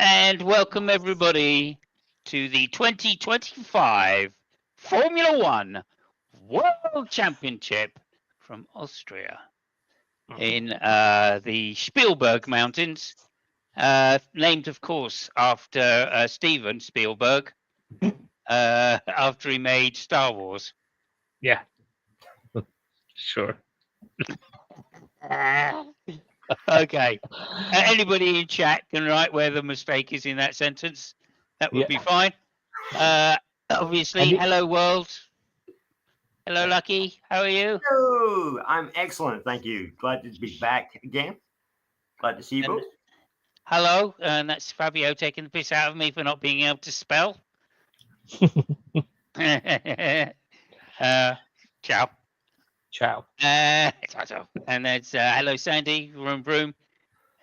And welcome everybody to the 2025 Formula One World Championship from Austria in the Spielberg Mountains, named, of course, after Steven Spielberg, after he made Star Wars. Yeah. Sure. Okay. Anybody in chat can write where the mistake is in that sentence. That would be fine. Obviously, hello world. Hello, Lucky. How are you? Hello. I'm excellent, thank you. Glad to be back again. Glad to see you both. Hello, and that's Fabio taking the piss out of me for not being able to spell. Ciao. Ciao. And there's hello, Sandy, Vroom Vroom.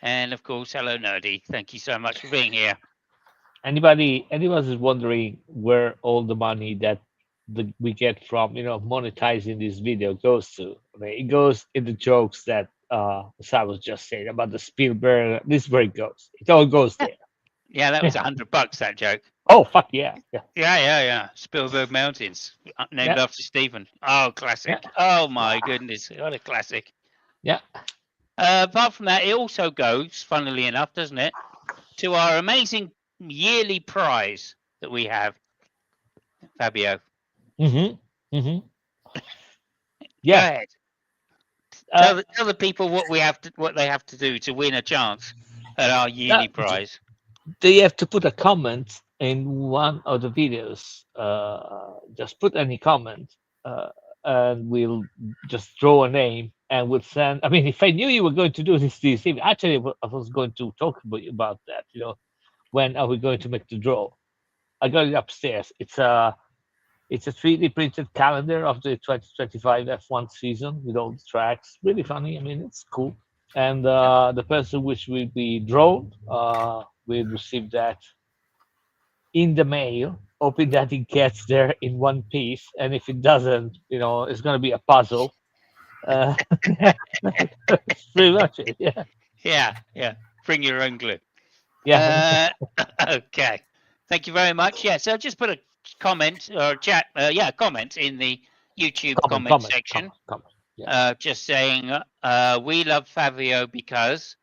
And of course, hello, Nerdy. Thank you so much for being here. Anybody is wondering where all the money that we get from monetizing this video goes to? I mean, it goes in the jokes that Sam was just saying about the Spielberg. This is where it goes. It all goes there. Yeah, that was $100. That joke. Oh fuck yeah! Yeah. Spielberg Mountains, named after Stephen. Oh, classic. Oh my goodness, what a classic. Yeah. Apart from that, it also goes, funnily enough, doesn't it, to our amazing yearly prize that we have, Fabio. Yeah. Go ahead. Tell the people what they have to do to win a chance at our yearly prize. They have to put a comment in one of the videos. Just put any comment, and we'll just draw a name and we'll send. I mean, if I knew you were going to do this evening, actually, I was going to talk about that. When are we going to make the draw? I got it upstairs. It's a 3D printed calendar of the 2025 F1 season with all the tracks. Really funny. I mean, it's cool. And the person which will be drawn will receive that in the mail, hoping that it gets there in one piece. And if it doesn't, it's going to be a puzzle. That's pretty much it. Yeah. Bring your own glue. Yeah. Okay. Thank you very much. Yeah. So just put a comment or chat. Comment in the YouTube comment section. Just saying we love Fabio because,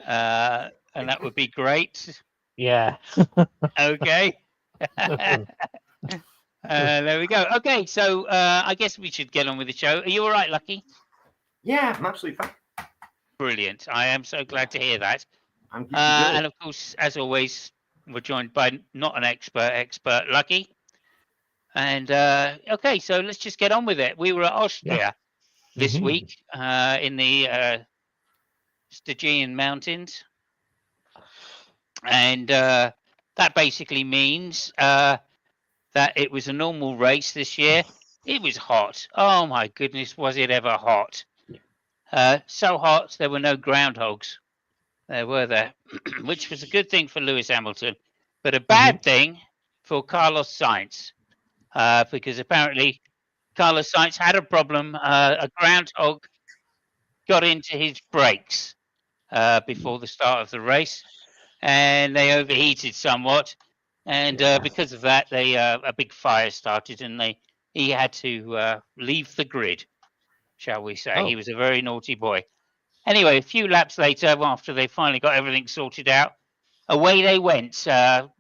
and that would be great. Yeah. Okay. There we go. Okay, so I guess we should get on with the show. Are you all right, Lucky? Yeah, I'm absolutely fine. Brilliant. I am so glad to hear that. I'm and of course, as always, we're joined by not an expert, Lucky. And okay, so let's just get on with it. We were at Austria this week in the Stygian Mountains. And that basically means that it was a normal race this year. It was hot. Oh my goodness, was it ever hot? So hot there were no groundhogs. There were there, which was a good thing for Lewis Hamilton, but a bad thing for Carlos Sainz, because apparently Carlos Sainz had a problem. A groundhog got into his brakes before the start of the race, and they overheated somewhat. And because of that, a big fire started, and he had to leave the grid, shall we say. He was a very naughty boy. Anyway, a few laps later, after they finally got everything sorted out, away they went.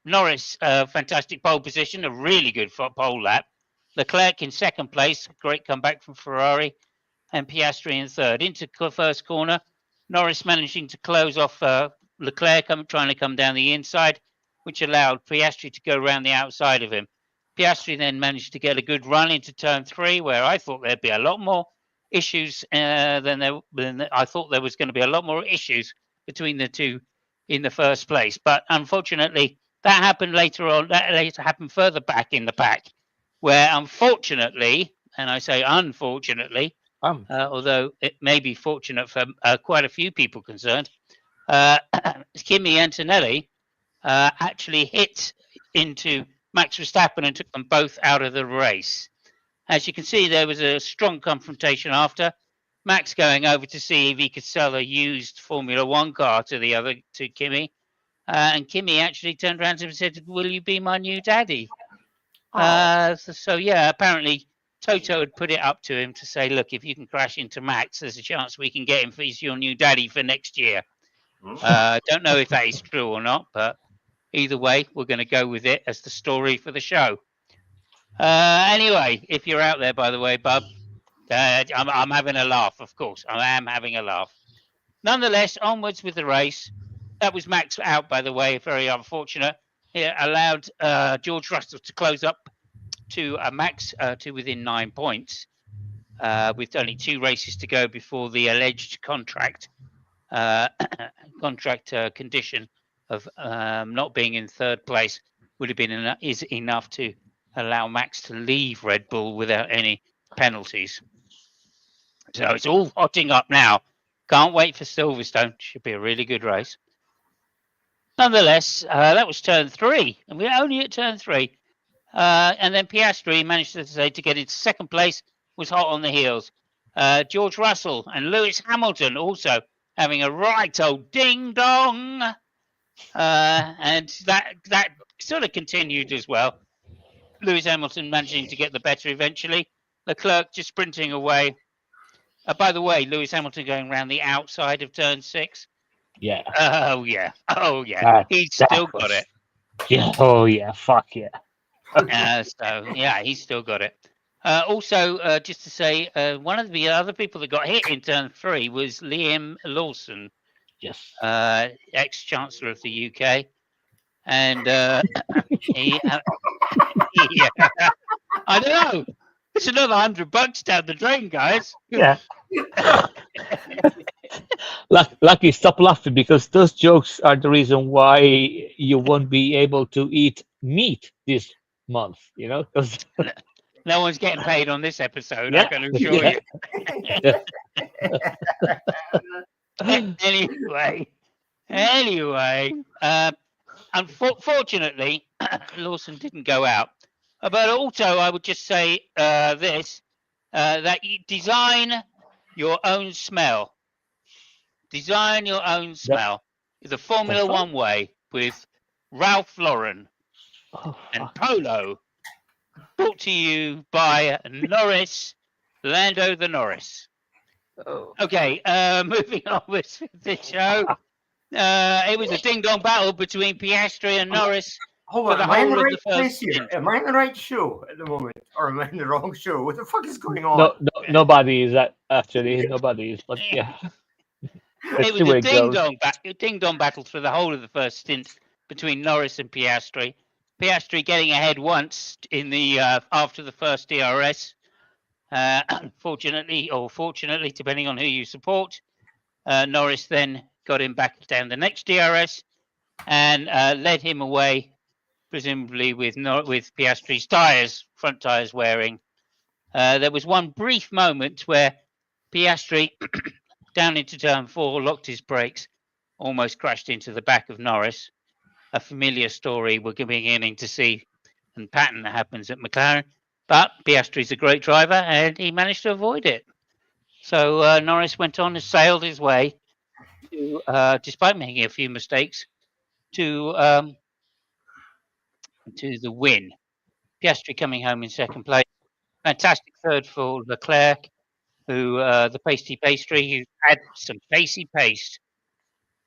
Norris, fantastic pole position, a really good pole lap. Leclerc in second place, great comeback from Ferrari, and Piastri in third. Into first corner, Norris managing to close off Leclerc, trying to come down the inside, which allowed Piastri to go around the outside of him. Piastri then managed to get a good run into turn 3, where I thought there'd be a lot more issues than I thought there was going to be a lot more issues between the two in the first place. But unfortunately, that happened later on. That later happened further back in the pack, where unfortunately, and I say unfortunately, although it may be fortunate for quite a few people concerned, Kimi Antonelli actually hit into Max Verstappen and took them both out of the race. As you can see, there was a strong confrontation after. Max going over to see if he could sell a used Formula One car to Kimi. and Kimmy actually turned around to him and said, "Will you be my new daddy?" Oh. So yeah, apparently Toto had put it up to him to say, "Look, if you can crash into Max, there's a chance we can get him for he's your new daddy for next year." Don't know if that is true or not, but either way, we're going to go with it as the story for the show. Anyway, if you're out there, by the way, bub, I'm having a laugh, of course. I am having a laugh. Nonetheless, onwards with the race. That was Max out, by the way, very unfortunate. It allowed George Russell to close up to Max to within 9 points, with only 2 races to go before the alleged contract condition of not being in third place would have been is enough to allow Max to leave Red Bull without any penalties. So it's all hotting up now. Can't wait for Silverstone. Should be a really good race. Nonetheless, that was turn 3, and we're only at turn 3. And then Piastri managed to get into second place, was hot on the heels. George Russell and Lewis Hamilton also having a right old ding dong. And that sort of continued as well. Lewis Hamilton managing to get the better eventually. Leclerc just sprinting away. By the way, Lewis Hamilton going around the outside of turn 6. Yeah. Oh yeah. He's still got it. Yeah. Oh yeah. Fuck yeah. So yeah, he's still got it. Also, just to say, one of the other people that got hit in turn 3 was Liam Lawson, Yes. ex-Chancellor of the UK, and he, yeah, I don't know. It's another $100 down the drain, guys. Yeah. Lucky, stop laughing, because those jokes are the reason why you won't be able to eat meat this month. You know, 'cause No one's getting paid on this episode, Yeah. I can assure Yeah. you. Anyway, unfortunately, Lawson didn't go out. But also, I would just say this, that you design your own smell. Design your own smell. The Formula That's right. One way with Ralph Lauren Oh, and fuck. Polo. Brought to you by Norris, Lando the Norris. Oh. Okay, moving on with the show. It was a ding-dong battle between Piastri and Norris. Hold For on, the am I in whole the of right the place first here? stint. Am I in the right show at the moment, or am I in the wrong show? What the fuck is going on? No, nobody is actually. Nobody is, but yeah. Let's It see was where a it goes. ding-dong battle for the whole of the first stint between Norris and Piastri. Piastri getting ahead once in the after the first DRS. Unfortunately, or fortunately, depending on who you support, Norris then got him back down the next DRS and led him away, presumably with Piastri's tyres, front tyres wearing. There was one brief moment where Piastri, down into turn 4, locked his brakes, almost crashed into the back of Norris. A familiar story we're beginning to see and pattern that happens at McLaren. But Piastri's a great driver and he managed to avoid it. So Norris went on and sailed his way, to, despite making a few mistakes, to the win. Piastri coming home in second place. Fantastic third for Leclerc, who the pastry, who had some pacey paste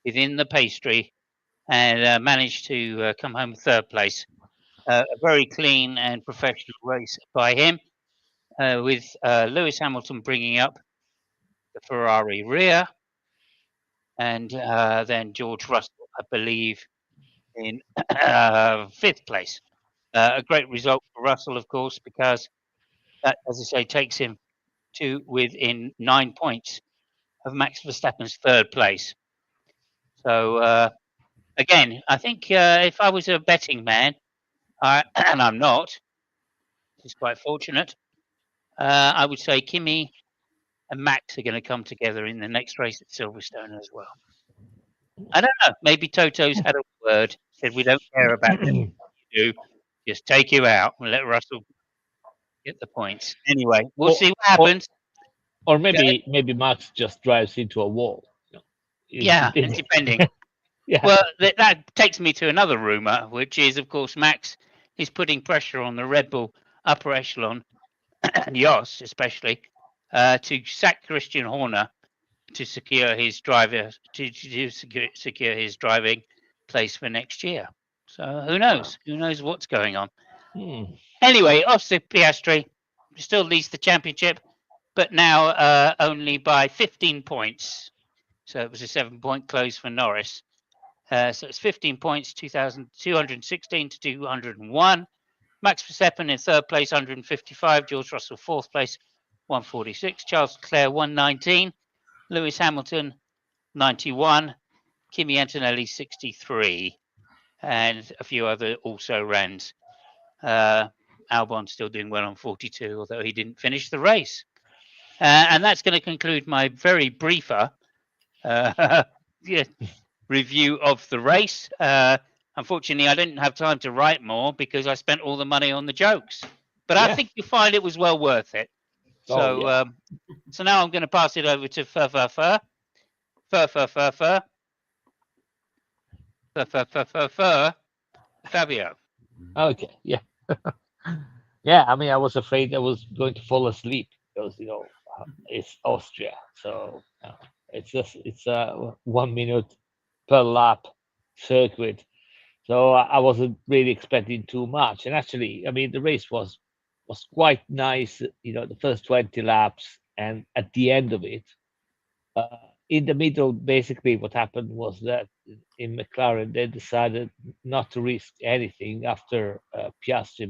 within the pastry and managed to come home third place. A very clean and professional race by him, with Lewis Hamilton bringing up the Ferrari rear, and then George Russell, I believe, in fifth place. A great result for Russell, of course, because that, as I say, takes him to within 9 points of Max Verstappen's third place. So again, I think if I was a betting man, and I'm not, which is quite fortunate, I would say Kimi and Max are going to come together in the next race at Silverstone as well. I don't know. Maybe Toto's had a word, said we don't care about what you do, just take you out and let Russell get the points. Anyway, we'll see what happens. Or maybe Max just drives into a wall. Yeah, depending. Yeah. Well, that takes me to another rumor, which is, of course, Max is putting pressure on the Red Bull upper echelon, and Jos especially, to sack Christian Horner to secure his secure his driving place for next year. So who knows? Who knows what's going on? Hmm. Anyway, Oscar Piastri still leads the championship, but now only by 15 points. So it was a 7-point close for Norris. So it's 15 points, 2,216 to 201. Max Verstappen in third place, 155. George Russell, fourth place, 146. Charles Leclerc, 119. Lewis Hamilton, 91. Kimi Antonelli, 63. And a few other also rans. Albon still doing well on 42, although he didn't finish the race. And that's going to conclude my very briefer yeah, review of the race. Unfortunately, I didn't have time to write more because I spent all the money on the jokes. But I Yeah. think you'll find it was well worth it. Oh, So, yeah. so now I'm going to pass it over to Fur, Fabio. Okay. Yeah. Yeah. I mean, I was afraid I was going to fall asleep because it's Austria, so it's a 1 minute per lap circuit. So I wasn't really expecting too much. And actually, I mean, the race was quite nice. The first 20 laps, and at the end of it, uh, in the middle, basically, what happened was that in McLaren they decided not to risk anything after Piastri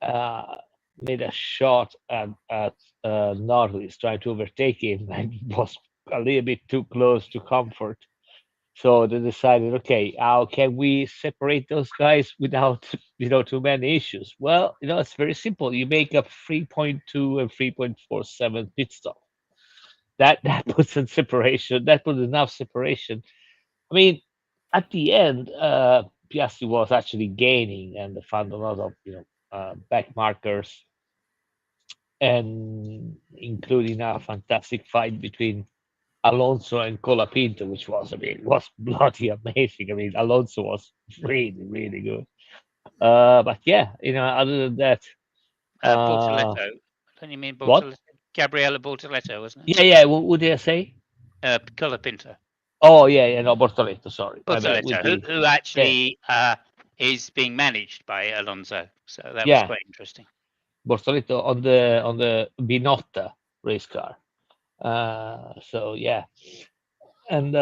uh, made a shot at Norris, trying to overtake him, and was a little bit too close to comfort. So they decided, okay, how can we separate those guys without, too many issues? Well, it's very simple. You make a 3.2 and 3.47 pit stop. That puts in separation. That puts enough separation. I mean, at the end, Piastri was actually gaining and found a lot of, back markers, and including a fantastic fight between Alonso and Colapinto, which was, I mean, was bloody amazing. I mean, Alonso was really, really good. But yeah, other than that, Bortoletto. Don't you mean what? Bortoletto? Gabriele Bortoletto, wasn't Yeah, yeah. What did I say? it? Colapinto. Oh, yeah, yeah. No, Bortoletto. Sorry, my bad. With Bortoletto, the who yeah, actually is being managed by Alonso. So that was yeah, quite interesting. Bortoletto on the Binotta race car. So yeah, and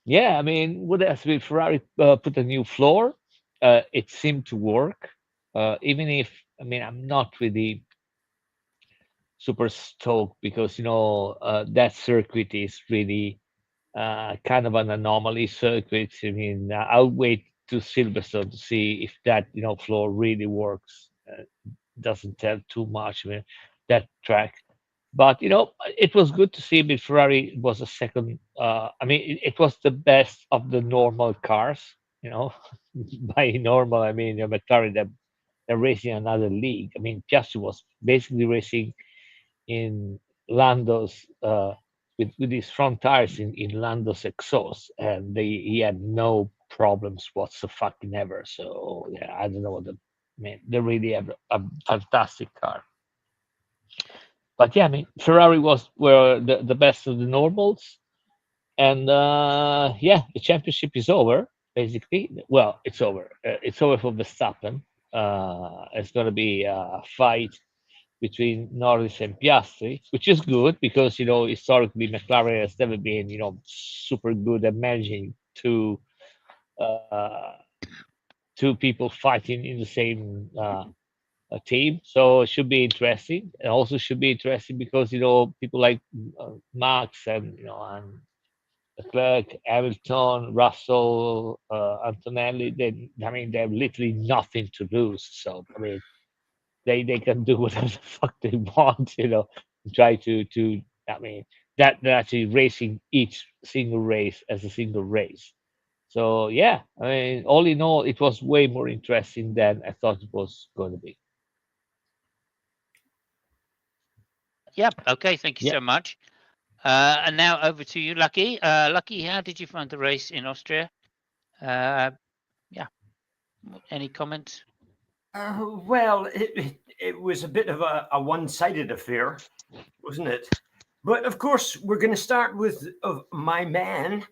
yeah, I mean, what else? Will Ferrari put a new floor? It seemed to work, even if, I mean, I'm not really super stoked because that circuit is really kind of an anomaly circuit. I mean, I'll wait to Silverstone to see if that floor really works. Doesn't tell too much. I mean, that track. But it was good to see. But Ferrari was a second. I mean, it was the best of the normal cars. You know, by normal I mean McLaren. They're racing another league. I mean, Piastri was basically racing in Lando's with his front tires in Lando's exhaust, and he had no problems whatsoever. So yeah, I don't know what the man. They really have a fantastic car. But yeah, I mean, Ferrari were the best of the normals, and yeah, the championship is over basically. Well, it's over. It's over for Verstappen. It's going to be a fight between Norris and Piastri, which is good because historically McLaren has never been super good at managing uh, two people fighting in the same team. So it should be interesting. It also should be interesting because people like Max and and Leclerc, Hamilton, Russell, Antonelli. I mean, they have literally nothing to lose. So I mean, they can do whatever the fuck they want, try to I mean they're actually racing each single race as a single race. So yeah, I mean all in all it was way more interesting than I thought it was going to be. Yep. Okay. Thank you Yeah. so much. And now over to you, Lucky. Lucky, how did you find the race in Austria? Yeah. Any comments? Well, it was a bit of a one-sided affair, wasn't it? But of course, we're going to start with my man,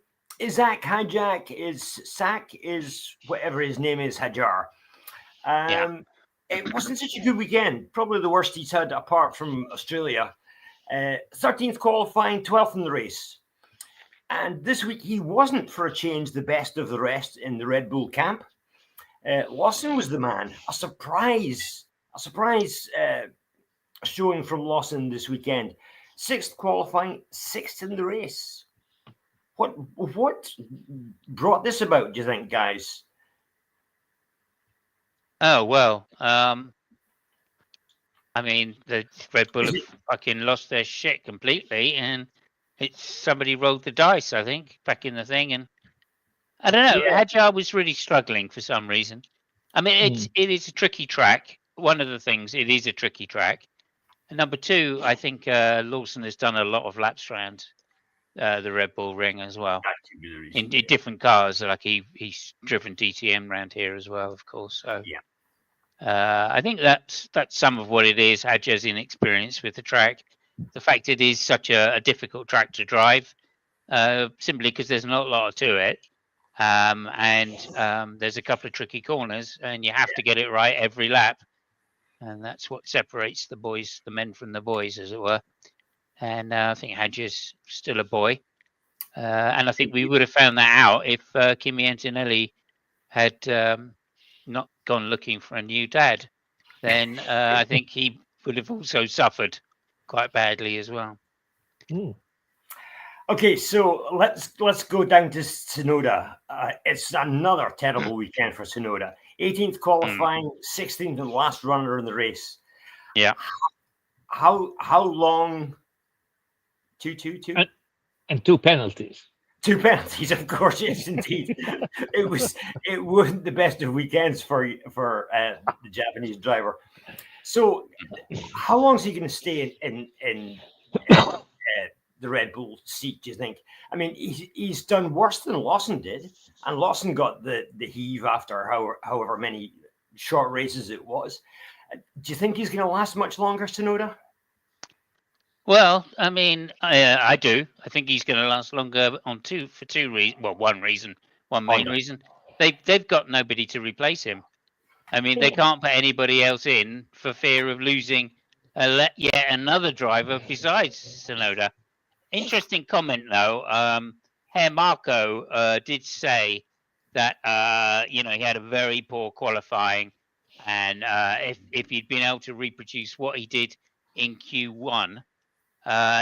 Isaac Hijack is whatever his name is, Hajar. Yeah. It wasn't such a good weekend. Probably the worst he's had apart from Australia. 13th qualifying, 12th in the race. And this week he wasn't, for a change, the best of the rest in the Red Bull camp. Lawson was the man. A surprise showing from Lawson this weekend. 6th qualifying, 6th in the race. What brought this about, do you think, guys? Oh, well, I mean, the Red Bull have fucking lost their shit completely, and it's somebody rolled the dice, I think, back in the thing, and I don't know. Yeah. Hadjar was really struggling for some reason. I mean, it is a tricky track. One of the things, it is a tricky track. And number two, I think Lawson has done a lot of laps around the Red Bull ring as well. In different cars, like he's driven DTM around here as well, of course. So yeah, I think that's some of what it is. Hadjar's inexperience with the track, the fact it is such a difficult track to drive, simply because there's not a lot to it. And there's a couple of tricky corners, and you have to get it right every lap, and that's what separates the men from the boys, as it were. And I think Hadjar's still a boy, and I think we would have found that out if Kimi Antonelli had not gone looking for a new dad. Then I think he would have also suffered quite badly as well. Okay, so let's go down to Tsunoda. It's another terrible weekend for Tsunoda. 18th qualifying, 16th and last runner in the race. Yeah. How long? Two. And 2 penalties. 2 penalties, of course, yes, indeed. It wasn't the best of weekends for the Japanese driver. So, how long is he going to stay in the Red Bull seat, do you think? I mean, he's done worse than Lawson did, and Lawson got the heave after however many short races it was. Do you think he's going to last much longer, Tsunoda? Well, I mean, I do. I think he's going to last longer for two reasons. Well, one main reason. They've got nobody to replace him. I mean, they can't put anybody else in for fear of losing yet another driver besides Tsunoda. Interesting comment, though. Herr Marco did say that he had a very poor qualifying, and if he'd been able to reproduce what he did in Q1,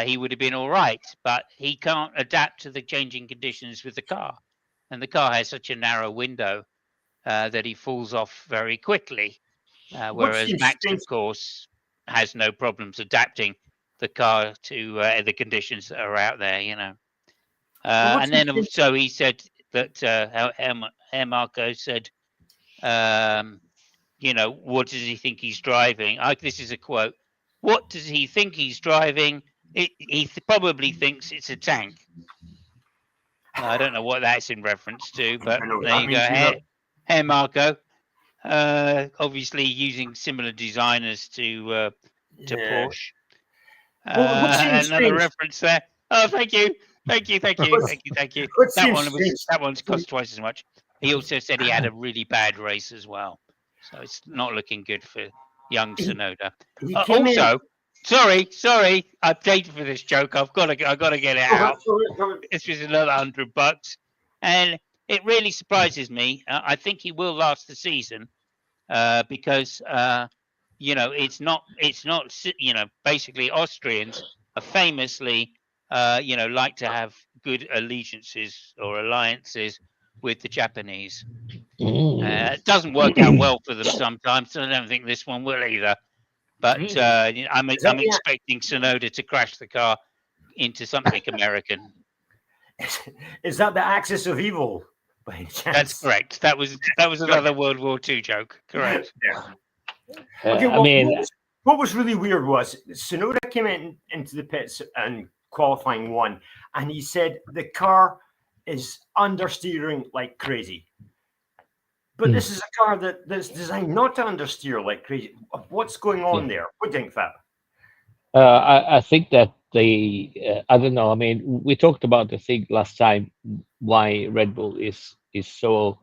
he would have been all right. But he can't adapt to the changing conditions with the car, and the car has such a narrow window that he falls off very quickly. Whereas Max, of course, has no problems adapting the car to the conditions that are out there, and then also he said that Herr Marco said, what does he think he's driving? This is a quote. What does he think he's driving? He probably thinks it's a tank. I don't know what that's in reference to, but there you go. Herr Marco, obviously using similar designers to Porsche. Another reference there. Oh, thank you. That one's cost twice as much. He also said he had a really bad race as well, so it's not looking good for young Tsunoda. Sorry, I paid for this joke. I've got to get it out. This was another $100, and it really surprises me. I think he will last the season because. It's not. Basically, Austrians are famously, like to have good allegiances or alliances with the Japanese. It doesn't work out well for them sometimes, so I don't think this one will either. But I'm expecting Tsunoda to crash the car into something American. Is that the axis of evil? By any chance? That's correct. That was another World War II joke. Correct. Yeah. Okay, well, what was really weird was Tsunoda came into the pits and qualifying one, and he said the car is understeering like crazy. But Hmm. this is a car that's designed not to understeer like crazy. What's going on Yeah. there? What do you think, Fab? I think that I don't know. I mean, we talked about the thing last time why Red Bull is so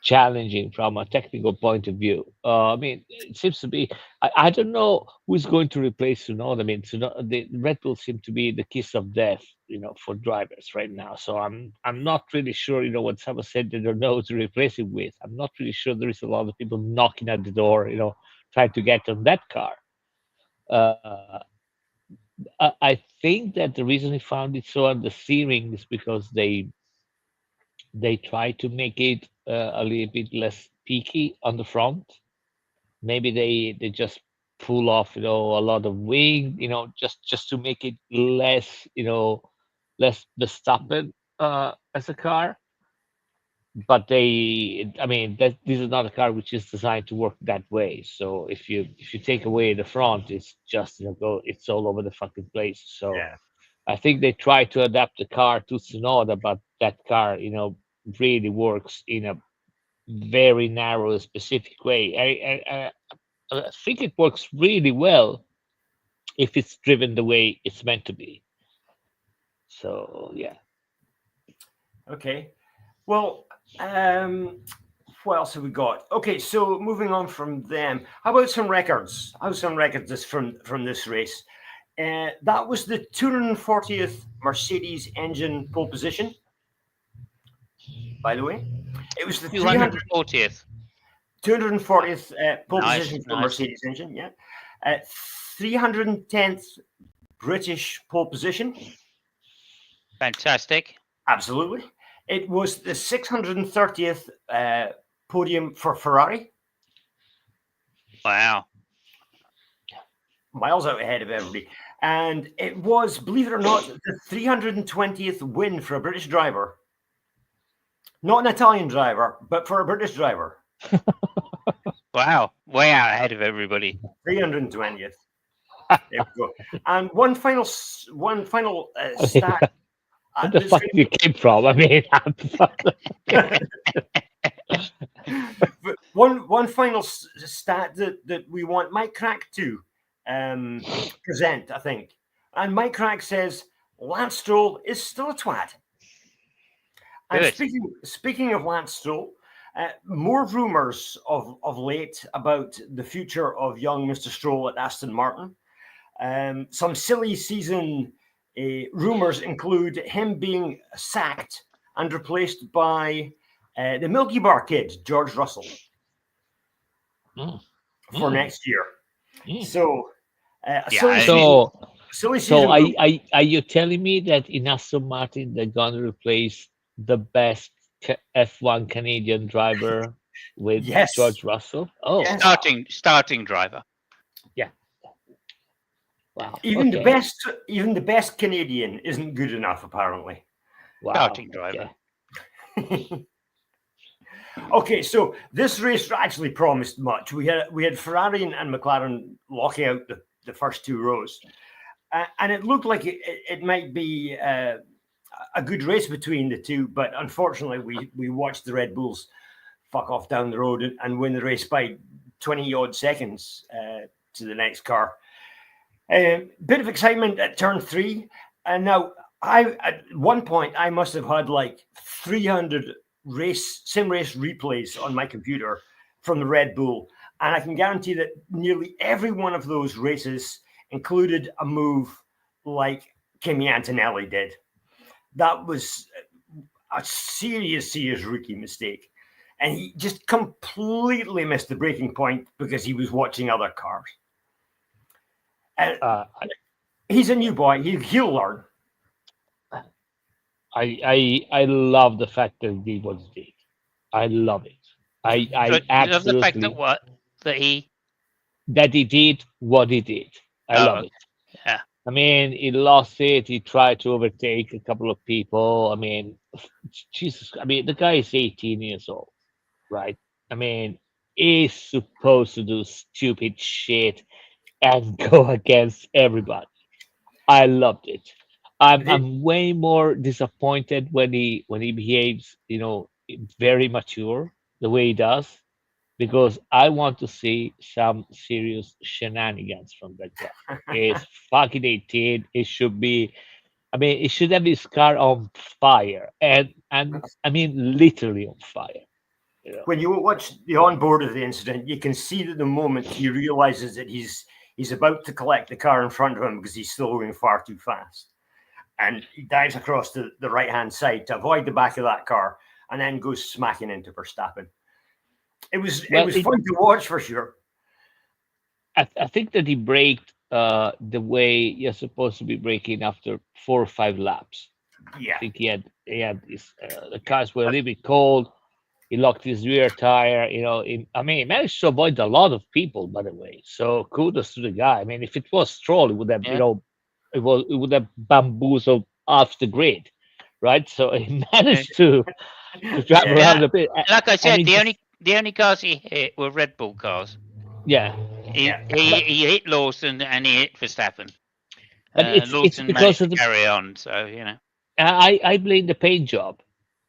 challenging from a technical point of view. I mean, it seems to be. I don't know who's going to replace Tsunoda. I mean, the Red Bull seem to be the kiss of death, for drivers right now. So I'm not really sure. What someone said they don't know who to replace it with. I'm not really sure. There is a lot of people knocking at the door, trying to get on that car. Uh, I think that the reason he found it so understeering is because they try to make it a little bit less peaky on the front. Maybe they just pull off, a lot of wing, just to make it less, less Verstappen as a car. But I mean, this is not a car which is designed to work that way. So if you take away the front, it's just it's all over the fucking place. So Yeah. I think they try to adapt the car to Tsunoda, but that car, really works in a very narrow, specific way. I think it works really well if it's driven the way it's meant to be. So yeah. Okay. Well, what else have we got? Okay, so moving on from them, how about some records? How's some records from this race? That was the 240th Mercedes engine pole position. By the way, it was the 240th. 240th pole Nice, position for nice. Mercedes engine. Yeah, 310th British pole position. Fantastic. Absolutely. It was the 630th podium for Ferrari. Wow. Miles out ahead of everybody. And it was, believe it or not, the 320th win for a British driver. Not an Italian driver, but for a British driver. Wow. Way out ahead of everybody. 320th. There we go. And one final stat. Where the fuck you came from? I mean, one final stat that we want Mike Crack to present, I think. And Mike Crack says Lance Stroll is still a twat. And Good. speaking of Lance Stroll, more rumours of late about the future of young Mr. Stroll at Aston Martin. Some silly season rumours include him being sacked and replaced by the Milky Bar kid, George Russell, for next year. So, silly season. Are you telling me that in Aston Martin they're going to replace the best F1 Canadian driver with Yes. George Russell? Oh, Yes. Starting driver. Yeah. Wow. Even the best Canadian isn't good enough, apparently. Wow. Starting driver. Okay. Okay, so this race actually promised much. We had Ferrari and McLaren locking out the first two rows, and it looked like it might be a good race between the two. But unfortunately, we watched the Red Bulls fuck off down the road and win the race by 20 odd seconds to the next car. Bit of excitement at turn 3, and now at one point I must have had like 300 sim race replays on my computer from the Red Bull, and I can guarantee that nearly every one of those races included a move like Kimi Antonelli did. That was a serious rookie mistake, and he just completely missed the breaking point because he was watching other cars. He's a new boy. He'll learn. I love the fact that he did what he did. I love it. I absolutely love the fact that he did what he did. I love it. Yeah. I mean, he lost it. He tried to overtake a couple of people. I mean, Jesus. I mean, the guy is 18 years old, right? I mean, he's supposed to do stupid shit and go against everybody. I loved it. I'm way more disappointed when he behaves, very mature the way he does, because I want to see some serious shenanigans from that guy. It's fucking 18. It should be. I mean, it should have his car on fire, and I mean literally on fire. You know. When you watch the onboard of the incident, you can see that the moment he realizes that he's about to collect the car in front of him because he's still going far too fast, and he dives across to the right hand side to avoid the back of that car, and then goes smacking into Verstappen. It was fun to watch for sure. I think that he braked the way you're supposed to be braking after 4 or 5 laps. Yeah, I think he had his the cars were a little bit cold. He locked his rear tire. I mean, he managed to avoid a lot of people, by the way. So kudos to the guy. I mean, if it was Stroll, it would have, Yeah. it would have bamboozled off the grid, right? So he managed to drive Yeah. around a bit. Like I said, he the only cars he hit were Red Bull cars. yeah, He hit Lawson and he hit Verstappen. but it's Lawson because managed of to the. carry on, so I blame the paint job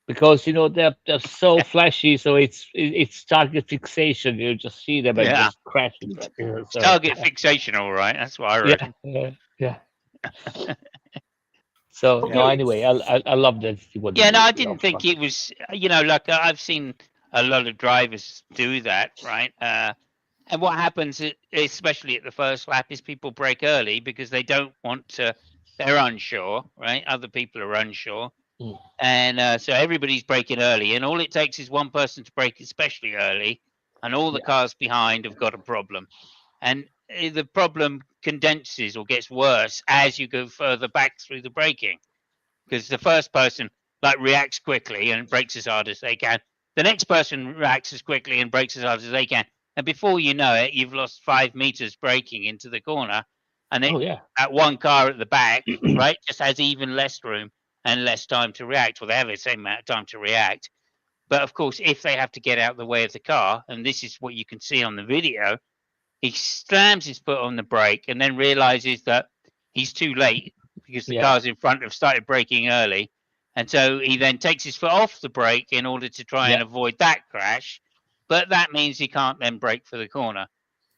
because they're so flashy, so it's target fixation. You just see them and Yeah. just crashing. So, target fixation, all right. That's what I yeah, reckon. yeah. So Okay. anyway, I love that. What Yeah, they no, do, I didn't think it was. Like I've seen a lot of drivers do that, right? And what happens, especially at the first lap, is people brake early because they don't want to. They're unsure, right? Other people are unsure, Mm. and so everybody's braking early, and all it takes is one person to brake especially early, and all the Yeah. cars behind have got a problem, and the problem condenses or gets worse as you go further back through the braking, because the first person reacts quickly and brakes as hard as they can. The next person reacts as quickly and brakes as hard as they can, and before you know it, you've lost 5 meters braking into the corner, and Oh yeah. that one car at the back, right, just has even less room and less time to react. Well, they have the same amount of time to react, but of course, if they have to get out of the way of the car, and this is what you can see on the video, he slams his foot on the brake and then realizes that he's too late because the Yeah. cars in front have started braking early. And so he then takes his foot off the brake in order to try and Yeah. avoid that crash. But that means he can't then brake for the corner.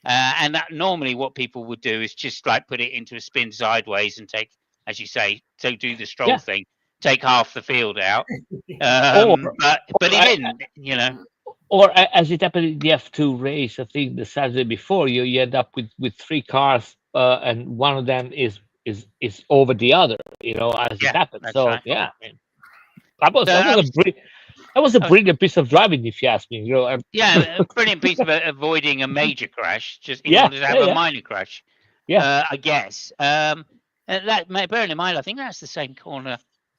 And that normally what people would do is just put it into a spin sideways and take, as you say, do the Stroll Yeah. thing, take half the field out. Or But he I- didn't. as it happened in the F2 race, I think the Saturday before, you end up with 3 cars, and one of them is over the other. As Yeah, it happened. that's So right. yeah, I mean, that was So that that was a brilliant piece of driving, if you ask me. Yeah, a brilliant piece of avoiding a major crash just in Yeah, order to have yeah. a minor crash. Yeah. I guess. And bearing in mind, I think that's the same corner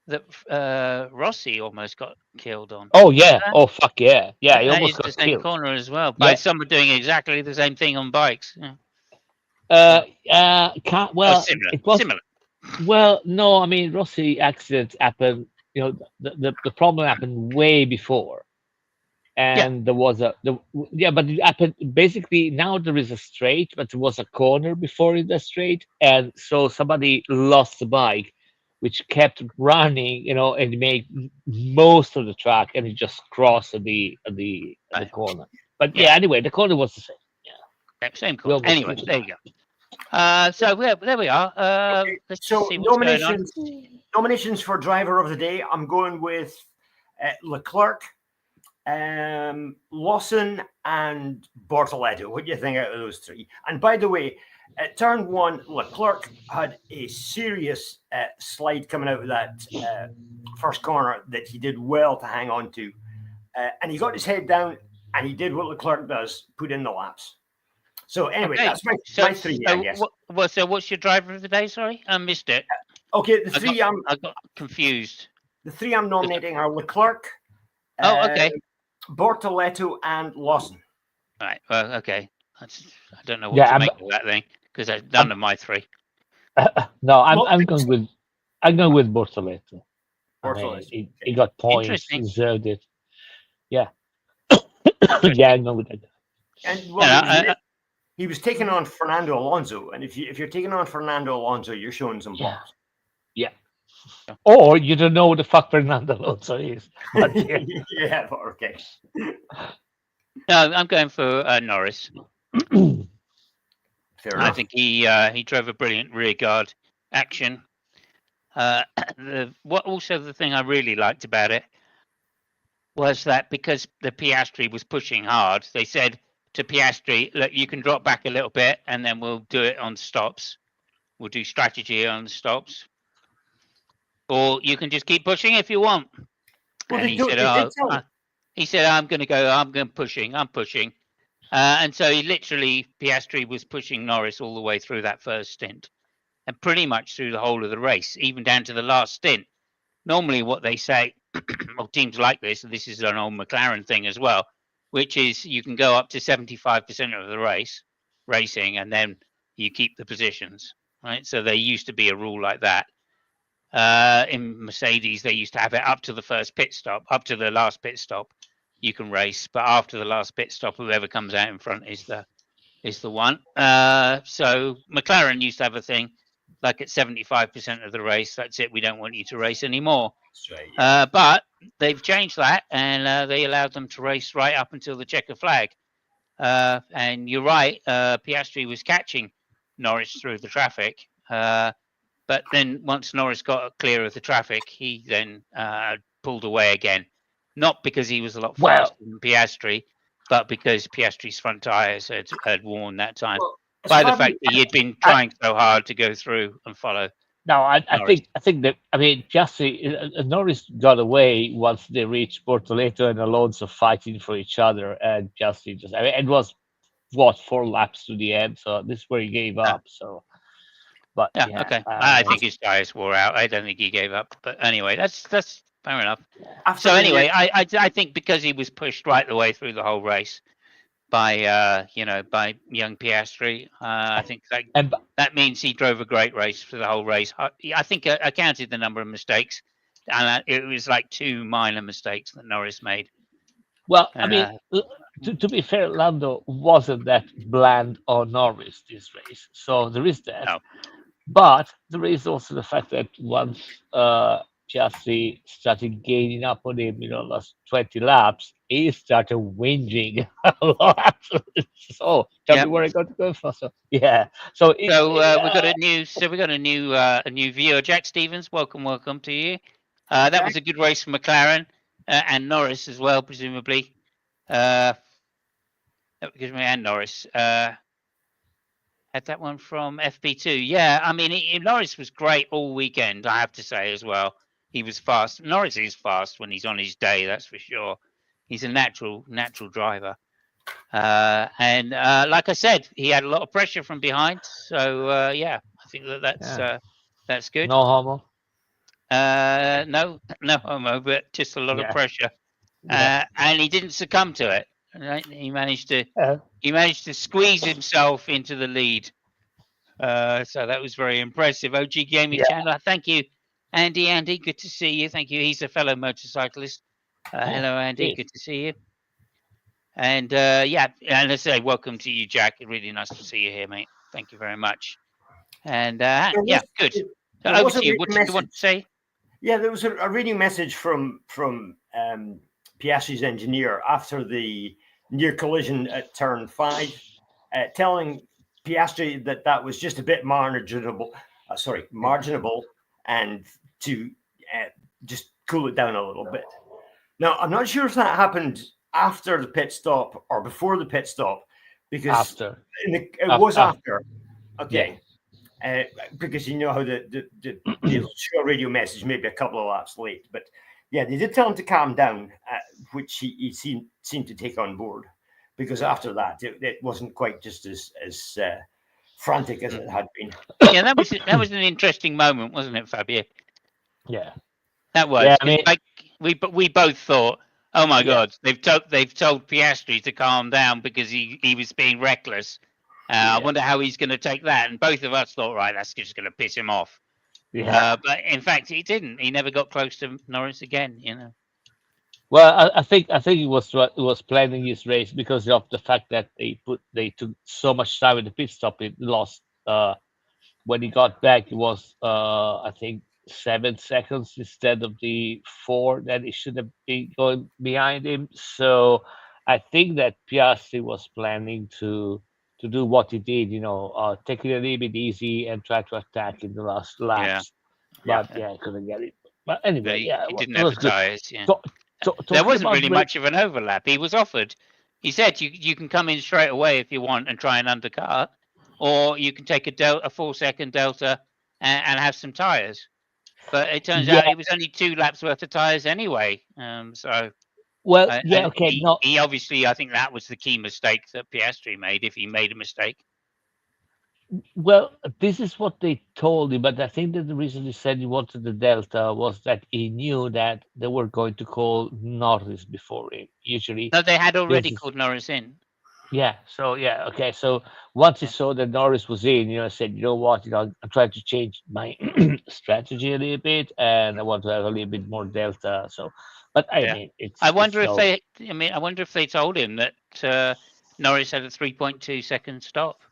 that Rossi almost got killed on. Oh yeah. Oh fuck yeah. Yeah, he That almost is the got same killed. corner as well by Yeah. someone doing exactly the same thing on bikes. Yeah. Well, Similar. it was. Similar. Well, no, I mean, Rossi accident happened. The problem happened way before, and there was but it happened basically. Now there is a straight, but there was a corner before in the straight, and so somebody lost the bike, which kept running, and made most of the track, and it just crossed the Right. corner. But Yeah. anyway, the corner was the same. Same We corner. almost Anyway, killed there you go. So there we are. Let's So see what's going on. nominations for driver of the day. I'm going with Leclerc, Lawson, and Bortoleto. What do you think out of those three? And by the way, at turn one, Leclerc had a serious slide coming out of that first corner that he did well to hang on to. And he got his head down and he did what Leclerc does, put in the laps. So anyway, Okay. that's my three, I guess. So what's your driver of the day? Sorry, I missed it. Okay, the three I got confused. I'm nominating are Leclerc, Okay. Bortoleto, and Lawson. Right. Well, okay. I don't know what Yeah, to make of that thing because none of my three. No, I'm going with Bortoleto. Bortoleto. He got points, Interesting. deserved it. Yeah. Yeah, I'm going with that. And he was taking on Fernando Alonso, and if you're taking on Fernando Alonso, you're showing some balls. Yeah. Or you don't know what the fuck Fernando Alonso is. But yeah. Yeah, okay. No, I'm going for Norris. Fair I enough. think he drove a brilliant rear guard action. The thing I really liked about it was that because the Piastri was pushing hard, they said to Piastri, "Look, you can drop back a little bit, and then we'll do it on stops. We'll do strategy on stops, or you can just keep pushing if you want." Well, And they, do, they did tell him. he said, "I'm going to go. I'm pushing. I'm pushing." And so Piastri was pushing Norris all the way through that first stint, and pretty much through the whole of the race, even down to the last stint. Normally, what they say, well, teams like this, and this is an old McLaren thing as well, which is you can go up to 75% of the racing, and then you keep the positions, right? So there used to be a rule like that. In Mercedes, they used to have it up to the first pit stop, up to the last pit stop, you can race, but after the last pit stop, whoever comes out in front is the one. So McLaren used to have a thing like at 75% of the race, that's it. We don't want you to race anymore. That's right, yeah. But they've changed that, and they allowed them to race right up until the checker flag. And you're right, Piastri was catching Norris through the traffic. But then once Norris got clear of the traffic, he then pulled away again. Not because he was a lot faster than Piastri, but because Piastri's front tyres had worn that time. Well, By the Fabio, fact that he had been trying so hard to go through and follow. No, I Norris. think that Piastri Norris got away once they reached Bortoleto and Alonso fighting for each other, and Piastri just it was what 4 laps to the end, so this is where he gave up. So, but Yeah, okay. I think his tyres wore out. I don't think he gave up. But anyway, that's fair enough. after So the, anyway, I think because he was pushed right the way through the whole race by by young Piastri, I think that means he drove a great race for the whole race. I think I counted the number of mistakes, and it was like 2 minor mistakes that Norris made. Well, I mean, to be fair, Lando wasn't that bland on Norris this race, so there is that. No. But there is also the fact that once Piastri started gaining up on him, last 20 laps, he started whinging a lot. So tell me where I got to go for. So yeah. So we got a new viewer, Jack Stevens. Welcome to you. That was a good race for McLaren and Norris as well, presumably. That gives me and Norris. Had that one from FP2. Yeah, I mean, Norris was great all weekend, I have to say as well. He was fast. Norris is fast when he's on his day, that's for sure. He's a natural driver. And like I said, he had a lot of pressure from behind. So, yeah, I think that's good. No homo. No homo, but just a lot of pressure. And he didn't succumb to it. Right? He managed to squeeze himself into the lead. So that was very impressive. OG Gaming Channel, thank you, Andy. Andy, good to see you. Thank you. He's a fellow motorcyclist. Hello, Andy. Good to see you. And and I say welcome to you, Jack. Really nice to see you here, mate. Thank you very much. And good. So over to you. What do you want to say? Yeah, there was a reading message from Piastri's engineer after the near collision at turn 5, telling Piastri that was just a bit marginable, and to just cool it down a little bit. Now, I'm not sure if that happened after the pit stop or before the pit stop, because it was after. Okay. Yeah. Because you know how the short radio message may be a couple of laps late, but yeah, they did tell him to calm down, which he seemed to take on board, because after that it wasn't quite just as frantic as it had been. Yeah, that was an interesting moment, wasn't it, Fabio? Yeah, that was. Yeah, I mean, like we both thought, oh my God, they've told Piastri to calm down because he was being reckless. I wonder how he's going to take that. And both of us thought, right, that's just going to piss him off. Yeah. But in fact, he didn't. He never got close to Norris again. Well, I think he was planning his race because of the fact that they took so much time at the pit stop. It lost. When he got back, it was I think 7 seconds instead of the 4 that he should have been going behind him. So I think that Piastri was planning to do what he did, take it a little bit easy and try to attack in the last Yeah. laps. Yeah. But yeah, I couldn't get it. But anyway, He, yeah, he didn't it have was the good. tyres. Yeah. To- There talking wasn't about really much of an overlap. He was offered. He said you can come in straight away if you want and try and undercut, or you can take a 4 second delta and have some tyres. But it turns out yeah, it was only 2 laps worth of tyres anyway. So well, yeah, and okay, no, he obviously, I think that was the key mistake that Piastri made, if he made a mistake. well, this is what they told him, but I think that the reason he said he wanted the Delta was that he knew that they were going to call Norris before him. Usually, No, they had this already is called Norris in. yeah. So yeah, okay. So once he Yeah. saw that Norris was in, I said, you know what, I'm trying to change my strategy a little bit, and I want to have a little bit more Delta. So, but I Yeah. mean, I it's wonder if no, they. I mean, I wonder if they told him that Norris had a 3.2 second stop.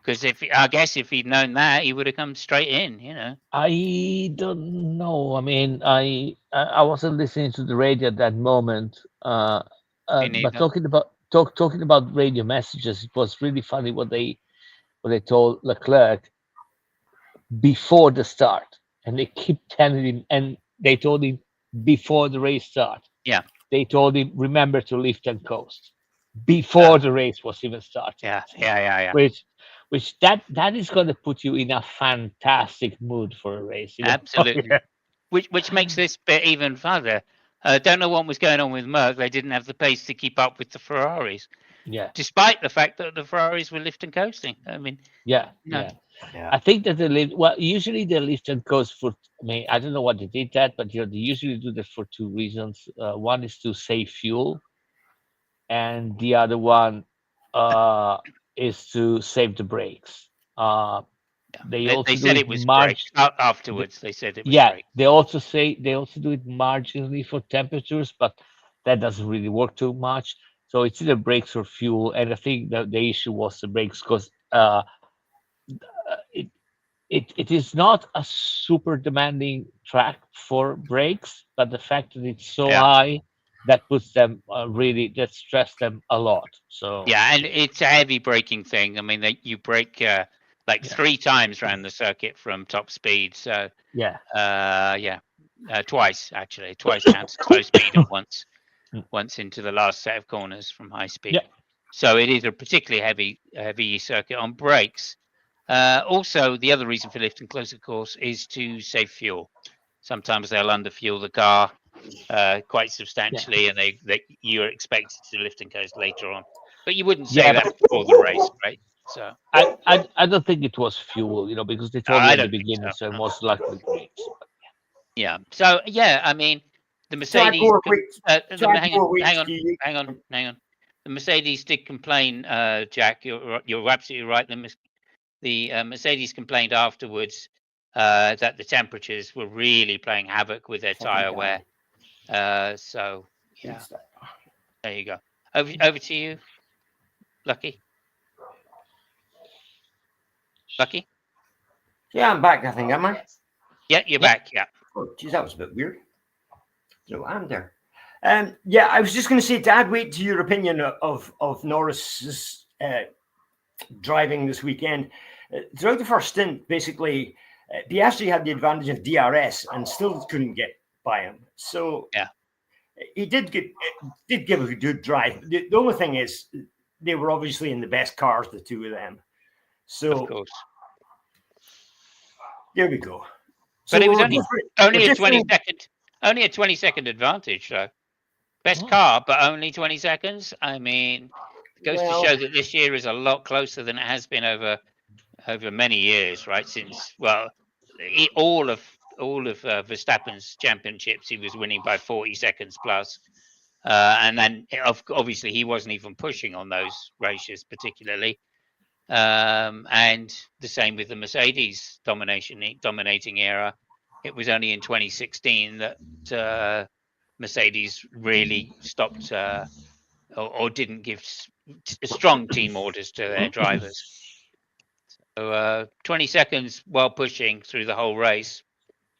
Because I guess if he'd known that, he would have come straight in. I don't know. I mean, I wasn't listening to the radio at that moment. Me But neither. talking about radio messages, it was really funny what they told Leclerc before the start, and they keep telling him, and they told him before the race start. Yeah. They told him, remember to lift and coast Uh, before the race was even starting. yeah. Yeah. Yeah. Yeah. Which that is going to put you in a fantastic mood for a race. Absolutely. Yeah. Which makes this bit even further. Don't know what was going on with Merck. They didn't have the pace to keep up with the Ferraris, Yeah. despite the fact that the Ferraris were lift and coasting. I mean, Yeah, no. yeah. Yeah. I think that they live well. Usually they lift and coast for. I mean, I don't know what they did that, but they usually do that for two reasons. One is to save fuel, and the other one uh, is to save the brakes. Uh, they They also do said it it was break th- afterwards. They said it was yeah, break. they also do it marginally for temperatures, but that doesn't really work too much. So it's either brakes or fuel, and I think that the issue was the brakes because it it is not a super demanding track for brakes, but the fact that it's so Yeah. high that puts them really that stress them a lot. So Yeah, and it's a heavy braking thing. I mean, you brake like yeah, 3 times around the circuit from top speed. So, yeah, yeah, twice actually, twice down to slow speed, and mm, once into the last set of corners from high speed. yeah, So it is a particularly heavy circuit on brakes. Also, the other reason for lifting close, of course, is to save fuel. Sometimes they'll underfuel the car quite yeah, substantially, and you're expected to lift and coast later on. But you wouldn't say yeah. that But before the race, right? So I don't think it was fuel, because they told me I at the don't think beginning, so. so No. most likely brakes. Yeah. So yeah, I mean, the Five Mercedes. more weeks. Five Hang on, more weeks. hang on, hang on, hang on. The Mercedes did complain, Jack. You're absolutely right. The Mercedes complained afterwards that the temperatures were really playing havoc with their Fucking tire guy. wear. So yeah, there you go. Over to you, Lucky. Lucky. Yeah, I'm back. I think, am I? Yeah, you're Yeah. back. Yeah. Oh, geez, that was a bit weird. So I'm there. Yeah, I was just going to say to add weight to your opinion of Norris's driving this weekend. Throughout the first stint, basically, Piastri had the advantage of DRS and still couldn't get by him. So Yeah. he did give a good drive. The only thing is, they were obviously in the best cars, the two of them. So Of course. there we go. But it was we're only we're a different. 20-second advantage. So best Oh. car, but only 20 seconds. I mean, it goes to Well, show that this year is a lot closer than it has been over many years, right? Since all of Verstappen's championships, he was winning by 40 seconds plus. And then obviously he wasn't even pushing on those races particularly. And the same with the Mercedes dominating era. It was only in 2016 that Mercedes really stopped or didn't give strong team orders to their drivers. So 20 seconds while pushing through the whole race.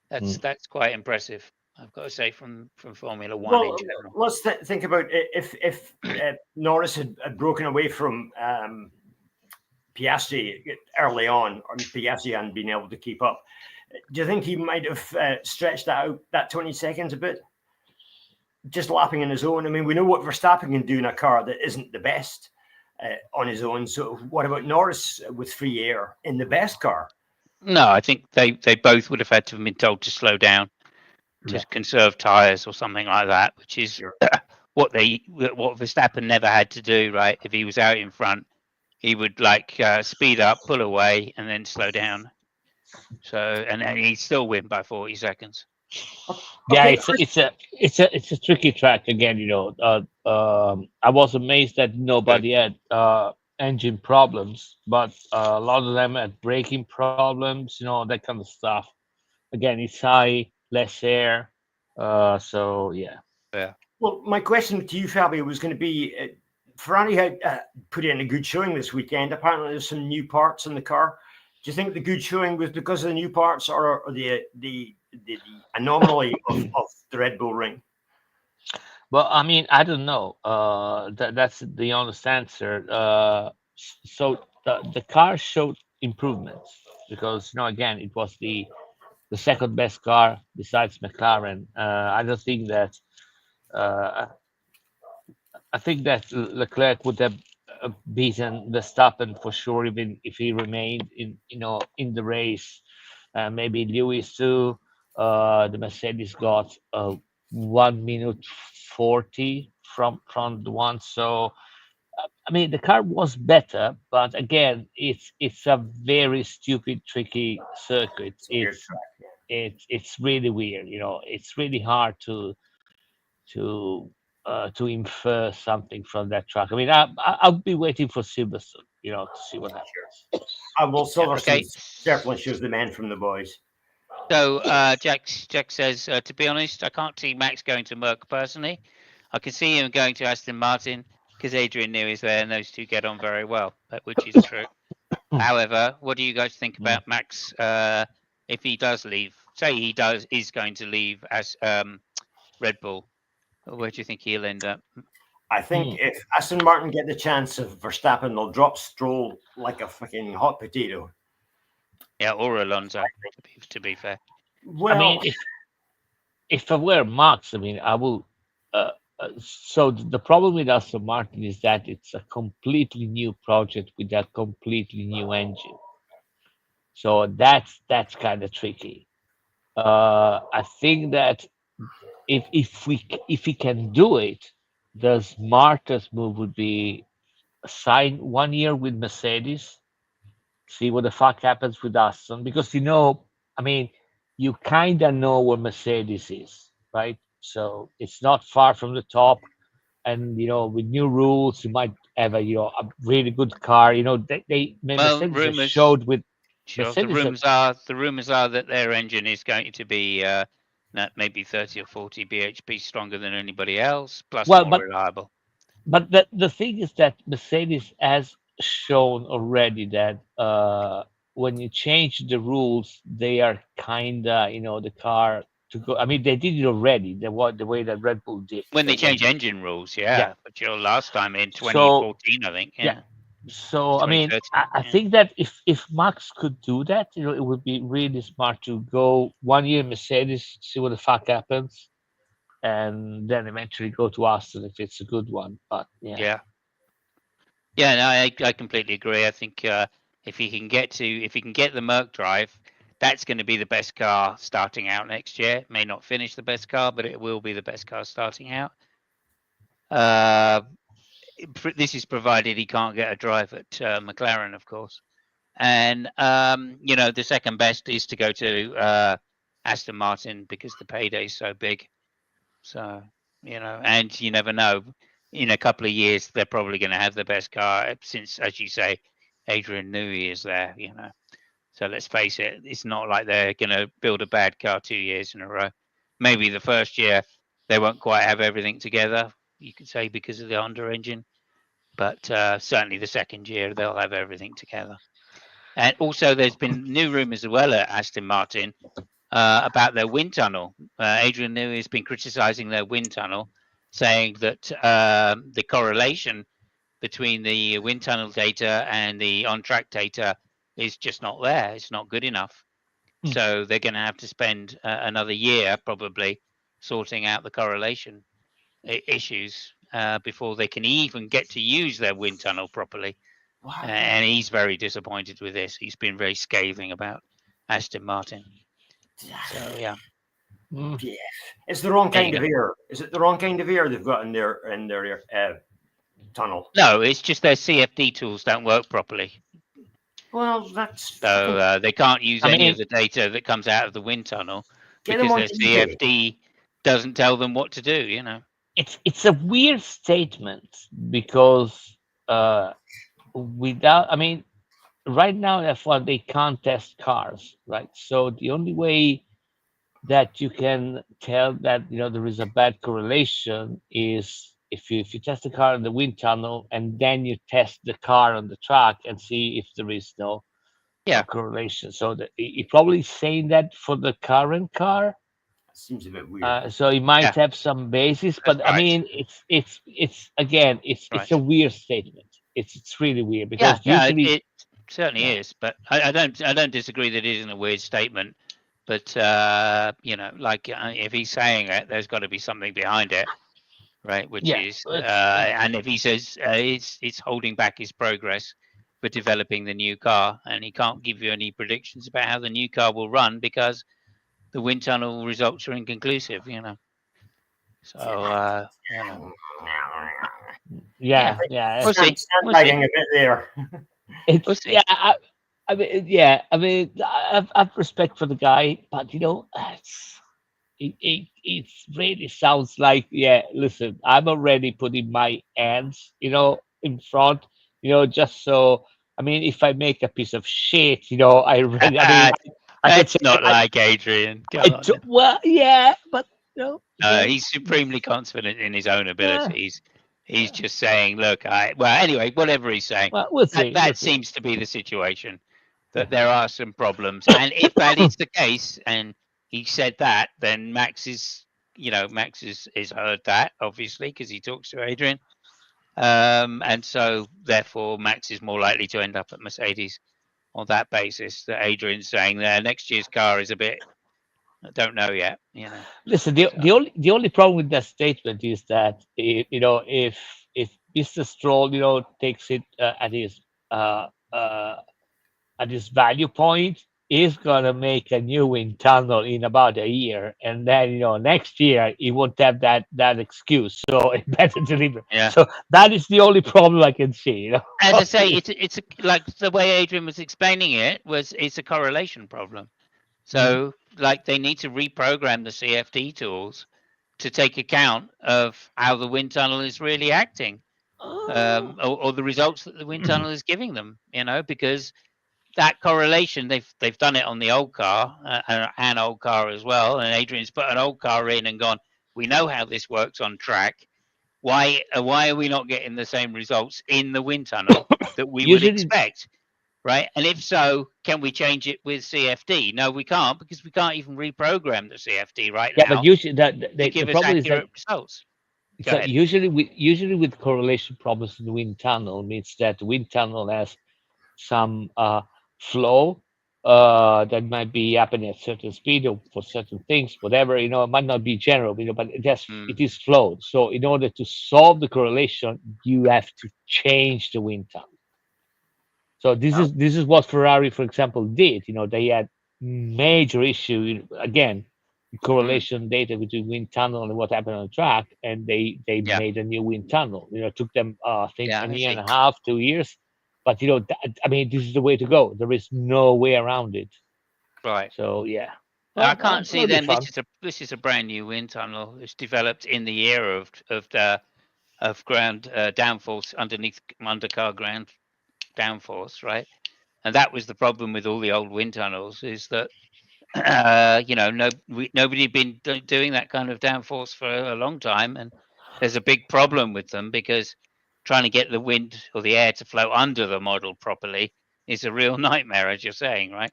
That's quite impressive, I've got to say, from Formula One in Well, general. let's think about if Norris had broken away from Piastri early on, or Piastri hadn't been able to keep up. Do you think he might have stretched that out, that 20 seconds a bit? Just lapping on his own. I mean, we know what Verstappen can do in a car that isn't the best on his own. So what about Norris with free air in the best car? No, I think they both would have had to have been told to slow down, to conserve tires or something like that, which is what Verstappen never had to do, right? If he was out in front, he would speed up, pull away, and then slow down. So, and then he'd still win by 40 seconds. Yeah, Okay, it's a tricky track again. I was amazed that nobody had engine problems, but a lot of them had braking problems. That kind of stuff. Again, it's high, less air. So yeah. Yeah. well, my question to you, Fabio, was going to be Ferrari had put in a good showing this weekend. Apparently, there's some new parts in the car. Do you think the good showing was because of the new parts or the anomaly of the Red Bull ring? Well, I mean, I don't know. That's the honest answer. So the car showed improvements because again, it was the second best car besides McLaren. I don't think that. Uh, I think that Leclerc would have beaten Verstappen for sure, even if he remained in the race. Maybe Lewis too. The Mercedes got 1 minute 40 from the one. So I mean, the car was better, but again, it's a very stupid, tricky circuit. It's a weird track. It's really weird. It's really hard to to infer something from that track. I mean, I'll be waiting for Silverstone, to see what happens. Well, Silverstone Okay. definitely shows the man from the boys. So Jack says, to be honest, I can't see Max going to Merc personally. I can see him going to Aston Martin because Adrian Newey is there and those two get on very well, which is true. However, what do you guys think about Max if he does leave? Say he is going to leave as Red Bull. Where do you think he'll end up? I think if Aston Martin get the chance of Verstappen, they'll drop Stroll like a fucking hot potato. Yeah, or Alonso, to be fair. Well, I mean, if I were Max, I mean, I will. So the problem with Aston Martin is that it's a completely new project with a completely new engine. So that's kind of tricky. I think that if we can do it, the smartest move would be sign 1 year with Mercedes, see what the fuck happens with Aston, because I mean, you kind of know where Mercedes is, right? So it's not far from the top, and with new rules, you might have a really good car. Mercedes has rumors. showed with Sure. Mercedes. The rumors are that their engine is going to be maybe 30 or 40 bhp stronger than anybody else, plus more reliable. But the thing is that Mercedes has shown already that when you change the rules, they are kinda, the car to go. I mean, they did it already. The way that Red Bull did. When they change engine rules, Yeah. But last time in 2014, I think. Yeah. So I mean, I think that if Max could do that, it would be really smart to go 1 year Mercedes, see what the fuck happens, and then eventually go to Aston if it's a good one. But yeah. Yeah, no, I completely agree. I think if he can get the Merc drive, that's going to be the best car starting out next year. It may not finish the best car, but it will be the best car starting out. This is provided he can't get a drive at McLaren, of course. And the second best is to go to Aston Martin because the payday is so big. So and you never know. In a couple of years, they're probably going to have the best car since, as you say, Adrian Newey is there. So let's face it, it's not like they're going to build a bad car 2 years in a row. Maybe the first year they won't quite have everything together, you could say, because of the Honda engine. But certainly the second year they'll have everything together. And also, there's been new rumours as well at Aston Martin about their wind tunnel. Adrian Newey has been criticizing their wind tunnel, saying that the correlation between the wind tunnel data and the on-track data is just not there. It's not good enough. So they're going to have to spend another year probably sorting out the correlation issues before they can even get to use their wind tunnel properly. Wow. And he's very disappointed with this. He's been very scathing about Aston Martin. So yeah, Yeah. It's the wrong There kind you of air. Is it the wrong kind of air they've got in their tunnel? no, it's just their CFD tools don't work properly. Well, that's So they can't use I any mean- of the data that comes out of the wind tunnel get them because on their TV. CFD doesn't tell them what to do. You know. It's a weird statement because without, I mean, right now F1 they can't test cars, right? So the only way that you can tell that there is a bad correlation is if you test the car in the wind tunnel and then you test the car on the track and see if there is no Yeah. correlation. So you're probably saying that for the current car. That seems a bit weird. So it might Yeah. have some basis, That's but I right. mean, it's again, it's Right. a weird statement. It's really weird Yeah, because yeah, usually, it certainly Yeah. is. But I don't disagree that it isn't a weird statement. But like if he's saying it, there's got to be something behind it, right? Which Yeah, is, it's- and if he says it's holding back his progress for developing the new car, and he can't give you any predictions about how the new car will run because the wind tunnel results are inconclusive, you know. So yeah, Yeah. yeah. We'll see. We'll Sandbagging see. a bit there. It's We'll see. yeah. I mean, yeah. I mean, I've respect for the guy, but it really sounds like, yeah. Listen, I'm already putting my hands, in front, just so. I mean, if I make a piece of shit, I really. I mean, I can say It's not like Adrian. Come on. well, yeah, but He's supremely confident in his own yeah. abilities. He's just saying, "Look, well, anyway, whatever he's saying, Well, we'll see. that We'll see. seems to be the situation. That there are some problems, and if that is the case, and he said that, then Max is heard that obviously because he talks to Adrian, and so therefore Max is more likely to end up at Mercedes on that basis. That Adrian's saying there next year's car is a bit, I don't know yet, Listen, the only problem with that statement is that if Mr. Stroll takes it uh, uh, at his value point, he's gonna make a new wind tunnel in about a year, and then next year he won't have that excuse. So it's better deliver. Yeah. So that is the only problem I can see. As I say, it's like the way Adrian was explaining it's a correlation problem. So like they need to reprogram the CFD tools to take account of how the wind tunnel is really acting, or the results that the wind tunnel is giving them. Because that correlation they've done it on the old car, an old car as well. And Adrian's put an old car in and gone, we know how this works on track. Why are we not getting the same results in the wind tunnel that we would Usually- expect? Right? And if so, can we change it with CFD? No, we can't, because we can't even reprogram the CFD right Yeah, now but usually to the give us problem is that accurate results. Go so ahead. usually with correlation problems in the wind tunnel means that the wind tunnel has some flow that might be happening at certain speed or for certain things, whatever. It might not be general, but it is flowed. So in order to solve the correlation, you have to change the wind tunnel. So this is what Ferrari, for example, did. They had major issue again, correlation data between wind tunnel and what happened on the track, and they Yeah. made a new wind tunnel. It took them I think Yeah, a I year and see. a half, 2 years. But I mean, this is the way to go. There is no way around it. Right. So yeah. I Well, can't see it'll be then. fun. This is a brand new wind tunnel. It's developed in the era of ground downforce underneath undercar ground downforce, right? And that was the problem with all the old wind tunnels, is that nobody had been doing that kind of downforce for a long time, and there's a big problem with them because trying to get the wind or the air to flow under the model properly is a real nightmare, as you're saying, right?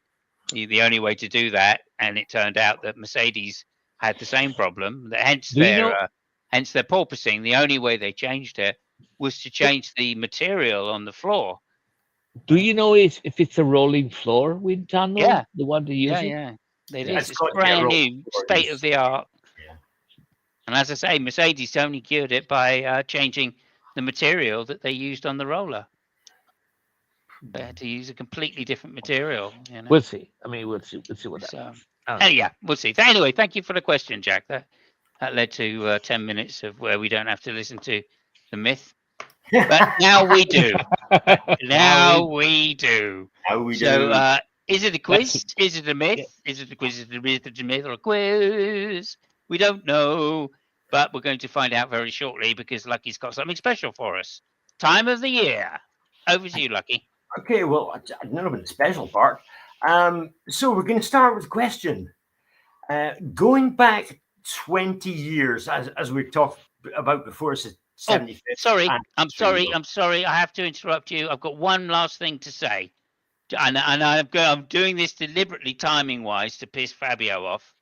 the only way to do that, and it turned out that Mercedes had the same problem. Hence Do you know? their porpoising. The only way they changed it was to change the material on the floor. Do you know if it's a rolling floor wind tunnel? Yeah. The one they use. Yeah. It Yeah, is. it's It's got to be a brand rolling new, floor. state of the art. Yeah. And as I say, Mercedes only cured it by changing the material that they used on the roller. They had to use a completely different material. You know? We'll see. I mean, we'll see. We'll see what So, happens. I don't know. yeah, we'll see. So anyway, thank you for the question, Jack. That led to 10 minutes of where we don't have to listen to the myth. But now we do. Now we do. How we So, do. is it a quiz? Is it a myth? Is it a quiz? Is it a myth? Is it a myth or a quiz? We don't know, but we're going to find out very shortly because Lucky's got something special for us. Time of the year. Over to you, Lucky. Okay, well, none of the special part. So we're going to start with a question. Going back 20 years, as we've talked about before, it's the 75th. Sorry, I'm anniversary sorry. I'm sorry. I have to interrupt you. I've got one last thing to say, and I'm doing this deliberately, timing wise, to piss Fabio off.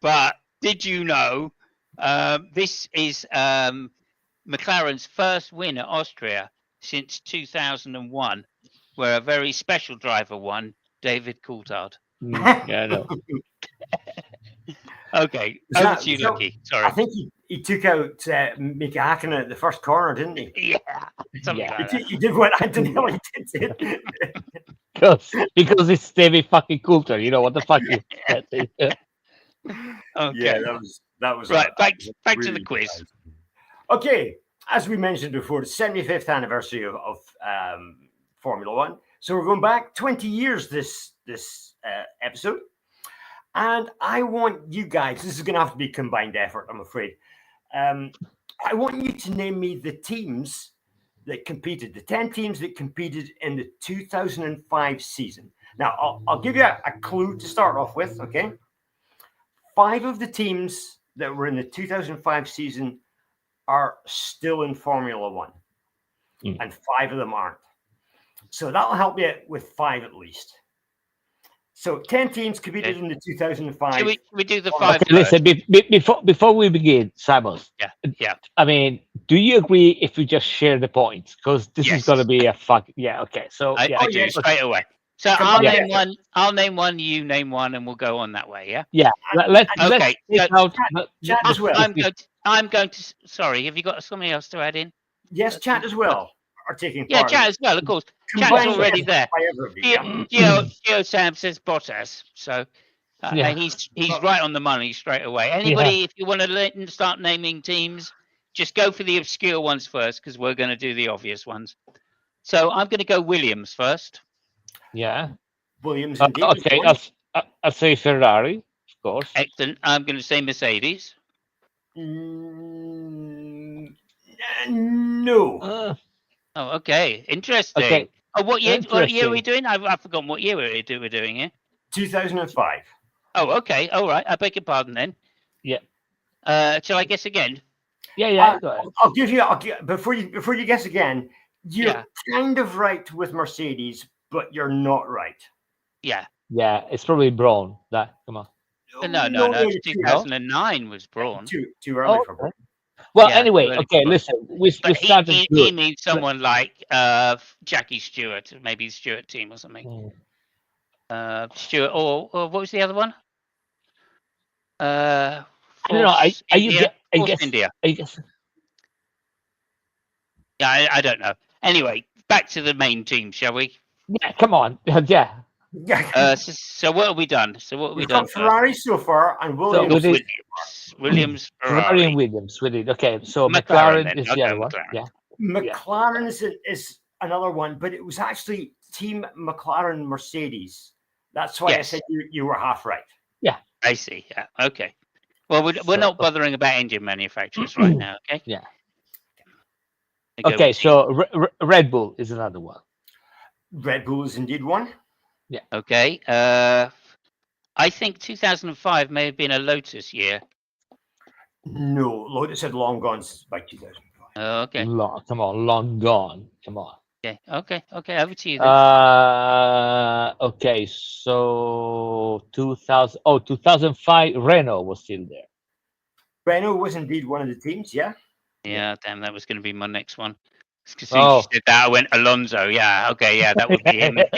But did you know this is McLaren's first win at Austria since 2001, where a very special driver won, David Coulthard. Yeah, I know. Okay, Is over that- to you, so- Lucky. I Sorry. think he took out Mika Hakkinen at the first corner, didn't he? Yeah, something Yeah. like that. He did what I didn't know he did. Because it's David fucking Coulter. You know what the fuck you said. Okay. Yeah, that was Right, back to the really quiz. nice. Okay, as we mentioned before, the 75th anniversary of Formula One. So we're going back 20 years this episode, and I want you guys. This is going to have to be a combined effort, I'm afraid. I want you to name me the teams that competed, the 10 teams that competed in the 2005 season. Now, I'll give you a clue to start off with. Okay, 5 of the teams that were in the 2005 season are still in Formula One, and 5 of them aren't. So that'll help you with 5 at least. So 10 teams competed in the 2005. Should we do the 5 Okay, listen, before we begin, Simon. Yeah. I mean, do you agree if we just share the points? Because this is Yes. going to be a fuck. Yeah. Okay. So I yeah. do yeah. straight away. So Come I'll on, name yeah. one. I'll name one. You name one, and we'll go on that way. Yeah. Yeah. Let's Okay, take so- out. Chat as well. I'm going to. Sorry, have you got something else to add in? Yes, chat as well are taking Yeah, part. chat as well, of course. Chat's Combined already effort there. by everybody, yeah. Geo Sam says Bottas, so Yeah. and he's right on the money straight away. Anybody, if you want to start naming teams, just go for the obscure ones first because we're going to do the obvious ones. So I'm going to go Williams first. Yeah. Williams indeed. Okay. I'll say Ferrari, of course. Excellent. I'm going to say Mercedes. No. Oh, okay. Interesting. Okay. Oh, what year? What year are we Interesting. doing? I've forgotten what year we're doing here. 2005. Oh, okay. All right. I beg your pardon then. Yeah. Shall I guess again? Yeah. Go ahead. I'll give you before you guess again. You're Yeah. kind of right with Mercedes, but you're not right. Yeah. Yeah. It's probably Braun. That. Come on. No. you're too- 2009 was Braun. Too early Oh, for Braun. Well, Yeah, anyway, really okay. good. Listen, we But started. he good. means someone like Jackie Stewart, maybe the Stewart team or something. Stewart, or what was the other one? I don't know. Are you? I Force guess. India. I guess. Yeah, I don't know. Anyway, back to the main team, shall we? Yeah. Come on. Yeah. Yeah. So what have we done? So what have we We've done? got Ferrari so far, and Williams. we did- Williams, Ferrari Ferrari. and Williams. We did. Okay. So McLaren McLaren then. is I'll the go other one. McLaren. Yeah. McLaren is another one, but it was actually Team McLaren Mercedes. That's why I Yes. said you were half right. I see. Yeah. Okay. Well, we're not bothering about engine manufacturers right now. Okay. Yeah. We go Okay. with So Red Bull is another one. Red Bull is indeed one. Okay. I think 2005 may have been a Lotus year. No, Lotus had long gone by 2005. Okay. Come on, long gone. Come on. Okay, okay, okay. Over to you then. Okay, so 2005, Renault was still there. Renault was indeed one of the teams. Yeah. Yeah, damn, that was going to be my next one. As soon as you Oh, said that, I went Alonso. Yeah, okay, yeah, that would be him and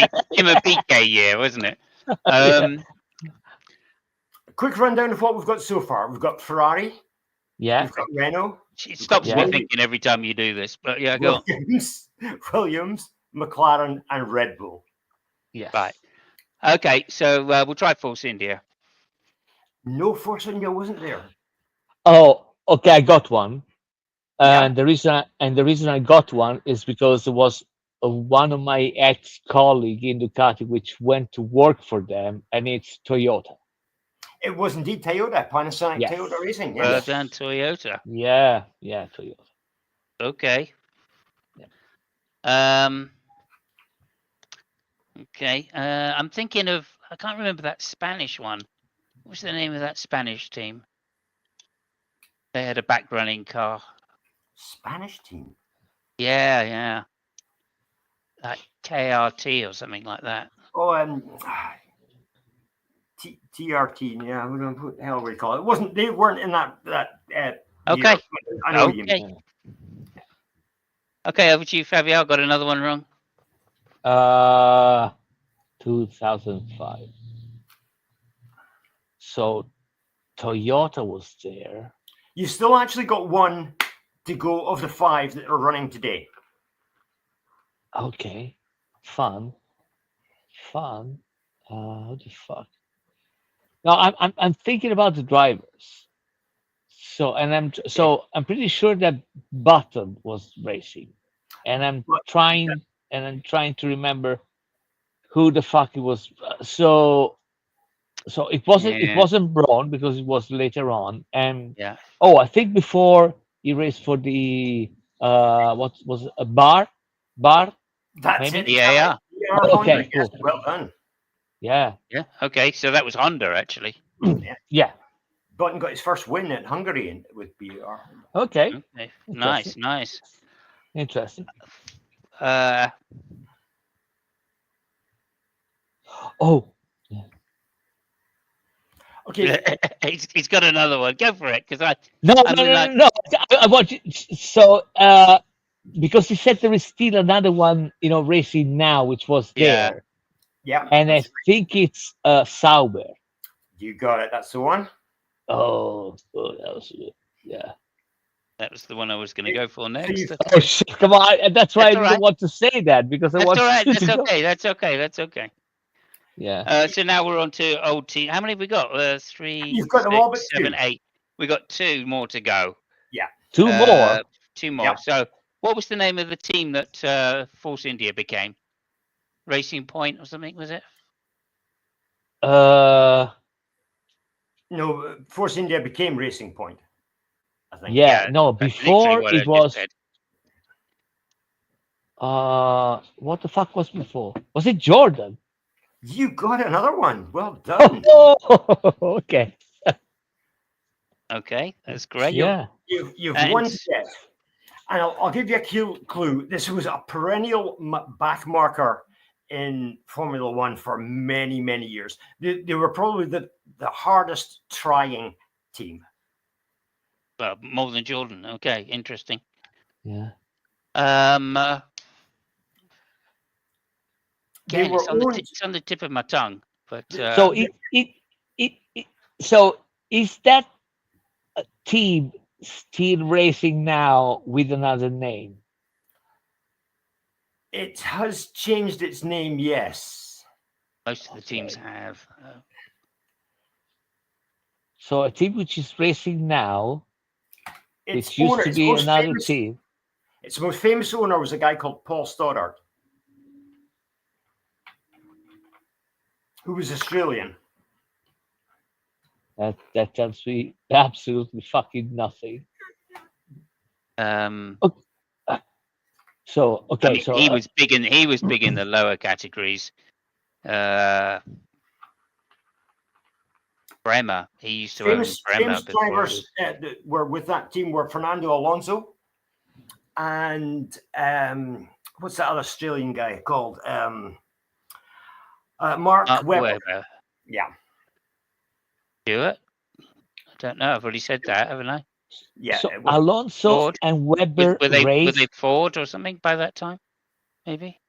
PK year, wasn't it? Um, Quick rundown of what we've got so far. We've got Ferrari. yeah, We've got Renault. it stops Yeah. me thinking every time you do this, but yeah, go on. Williams, McLaren, and Red Bull. yes. Right. Okay, so we'll try Force India. No Force India wasn't there. Oh, okay, I got one. Yeah. And the reason I got one is because there was one of my ex-colleague in Ducati which went to work for them, and it's Toyota. It was indeed Toyota, Panasonic Yes. Toyota Racing. Well Yes. done, Toyota. Yeah, Toyota. Okay. Yeah. Okay. I'm thinking of. I can't remember that Spanish one. What's the name of that Spanish team? They had a back running car. Spanish team. Yeah. Like KRT or something like that. Oh, TRT. Yeah, what the hell we call it? It wasn't. They weren't in that. Okay. Year. I know you Okay. mean. Okay, over to you, Fabio. I got another one wrong. 2005. So Toyota was there. You still actually got one to go of the 5 that are running today. Okay, fun. What the fuck? No, I'm thinking about the drivers. So I'm pretty sure that Button was racing, and I'm trying to remember who the fuck it was. So it wasn't Braun because it was later on, and Yeah. I think before he raced for the what was it, a bar. That's Maybe? it. Yeah. Okay, cool. Yes, well done. Yeah. Yeah. Okay, so that was Honda actually. Yeah. Button got his first win at Hungary with BR. Okay. Okay. Nice. Interesting. Okay. He's got another one. Go for it, because No. I want you, so because he said there is still another one, racing now, which was Yeah. there, Yeah. and I think it's Sauber. You got it. That's the one. Oh, that was good. Yeah. That was the one I was going to go for next. Oh shit! Come on, and that's why That's I all didn't right. want to say that because I That's want all right. you That's to go. okay. That's okay. Yeah. So now we're on to old team. How many have we got? 3, You've got them all but 6, 7, two. 8. We got 2 more to go. Yeah. Two more. 2 more. Yeah. So what was the name of the team that Force India became? Racing Point or something, was it? No, Force India became Racing Point, I think. Yeah. No, That's literally before what I it just was. said. What the fuck was before? Was it Jordan? You got another one. Well done. Oh, okay. Okay, that's great. Yeah. You've And- won set. And I'll give you a clue. This was a perennial back marker in Formula One for many, many years. They were probably the hardest trying team. Well, more than Jordan. Okay, interesting. Yeah. They Again, were it's on the tip of my tongue. But So so is that team still racing now with another name? it has changed its name, yes. most of the teams have. So a team which is racing now, Its which used owner, to its be most another famous, team. its most famous owner was a guy called Paul Stoddart, who was Australian. That tells me absolutely fucking nothing. So okay, I mean, so he was big in the lower categories. Bremer. He used to own Bremer Famous before. drivers that were with that team were Fernando Alonso and what's that other Australian guy called? Mark Webber. Yeah. Stewart? I don't know. I've already said that, haven't I? Yeah. So Alonso Ford. and Webber Were they raced. Ford or something by that time? Maybe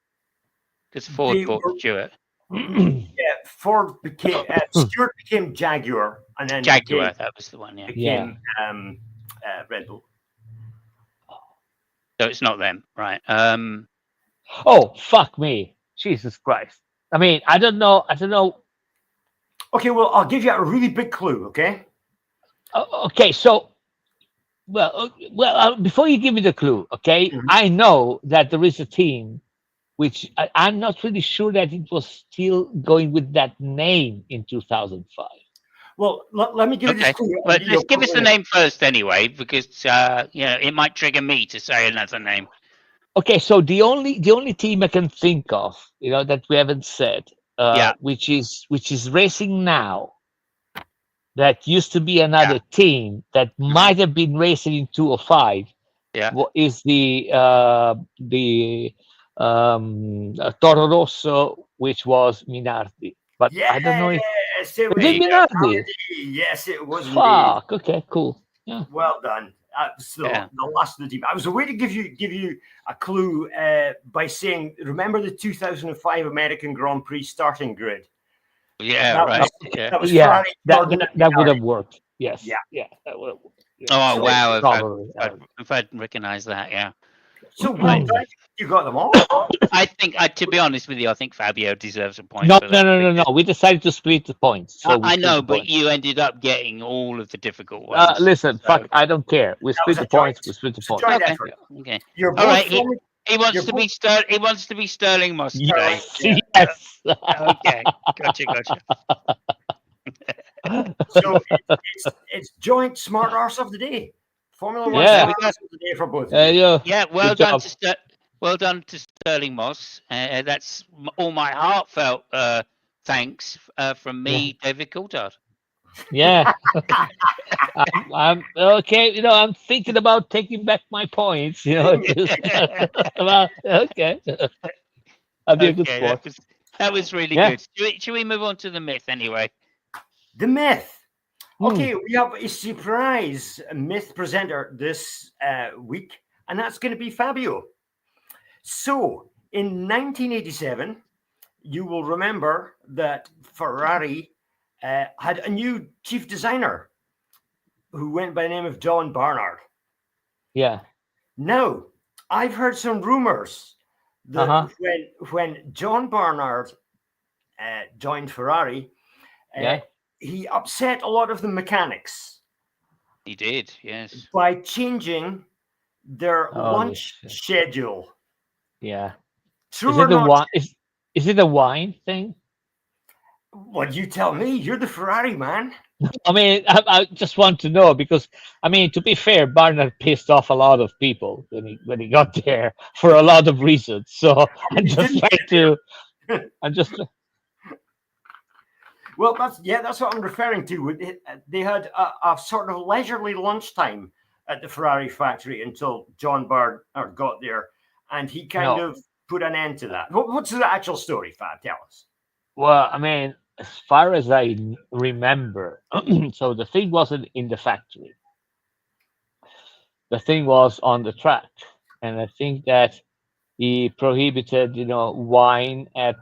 because Ford They bought were- Stewart. yeah, Ford became Stewart became Jaguar, and then Jaguar, that was the one. Yeah. became Red Bull. So it's not them, right? Oh, fuck me. Jesus Christ. I mean, I don't know. Okay, well, I'll give you a really big clue. Okay. Okay, so before you give me the clue, okay, Mhm. I know that there is a team which I'm not really sure that it was still going with that name in 2005. Well, let me give you this Okay, clue. but let's give us the name first anyway, because it might trigger me to say another name. Okay, so the only team I can think of, that we haven't said, which is racing now, that used to be another team that might have been racing in 205. Yeah. What is the Toro Rosso, which was Minardi, but I don't know if it was Minardi. Yes, it was indeed. Fuck. Okay, cool. Yeah. Well done. So the last of the team. I was a way to give you a clue by saying, remember the 2005 American Grand Prix starting grid? Yeah, right. That was Ferrari. That would have worked. Yes. Yeah. That would have worked. Yeah. Oh, wow. Probably. If I'd recognized that, yeah. So well done. You got them all. I think, to be honest with you, I think Fabio deserves a point. No, for that no. We decided to split the points. So I know, but you ended up getting all of the difficult ones. Listen, fuck, I don't care. We split the points. Okay. You're all right. both He wants to be He wants to be Sterling Moss today. Yes. Okay. Gotcha. So it's joint smart arse of the day. Formula One Yeah. smart arse of the day for both. Yeah. Well done to Sterling Moss. That's all my heartfelt thanks from me, David Coulthard. Yeah. I'm okay. I'm thinking about taking back my points. Okay. I'll be a good sport. That was really good. Should we move on to the myth anyway? The myth. Okay, we have a surprise myth presenter this week, and that's going to be Fabio. So, in 1987, you will remember that Ferrari had a new chief designer who went by the name of John Barnard. Yeah. Now, I've heard some rumors that when John Barnard joined Ferrari, he upset a lot of the mechanics. He did, yes. By changing their launch schedule. Yeah. True or not? Is it a wine thing? Well, you tell me. You're the Ferrari man. I mean, I just want to know because, I mean, to be fair, Barnard pissed off a lot of people when he got there for a lot of reasons. So I'm just trying to. Well, that's what I'm referring to. They had a sort of leisurely lunchtime at the Ferrari factory until John Barnard got there, and he kind of put an end to that. What's the actual story, Fab? Tell us. Well, I mean, as far as I remember, so the thing wasn't in the factory. The thing was on the track, and I think that he prohibited, wine at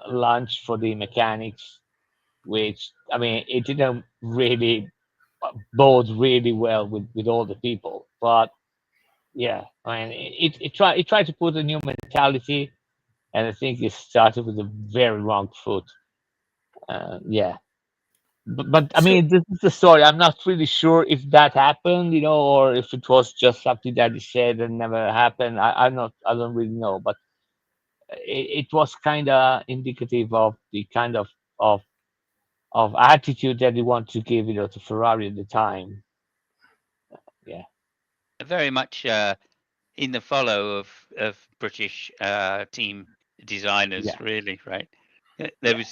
lunch for the mechanics, which, I mean, it didn't really bode really well with all the people. But yeah, I mean, it tried to put a new mentality, and I think it started with a very wrong foot. Yeah. But I mean, this is the story. I'm not really sure if that happened, or if it was just something that he said and never happened. I don't really know, but it was kind of indicative of the kind of attitude that he wanted to give, to Ferrari at the time. Yeah. Very much in the follow of British team designers, really, right? There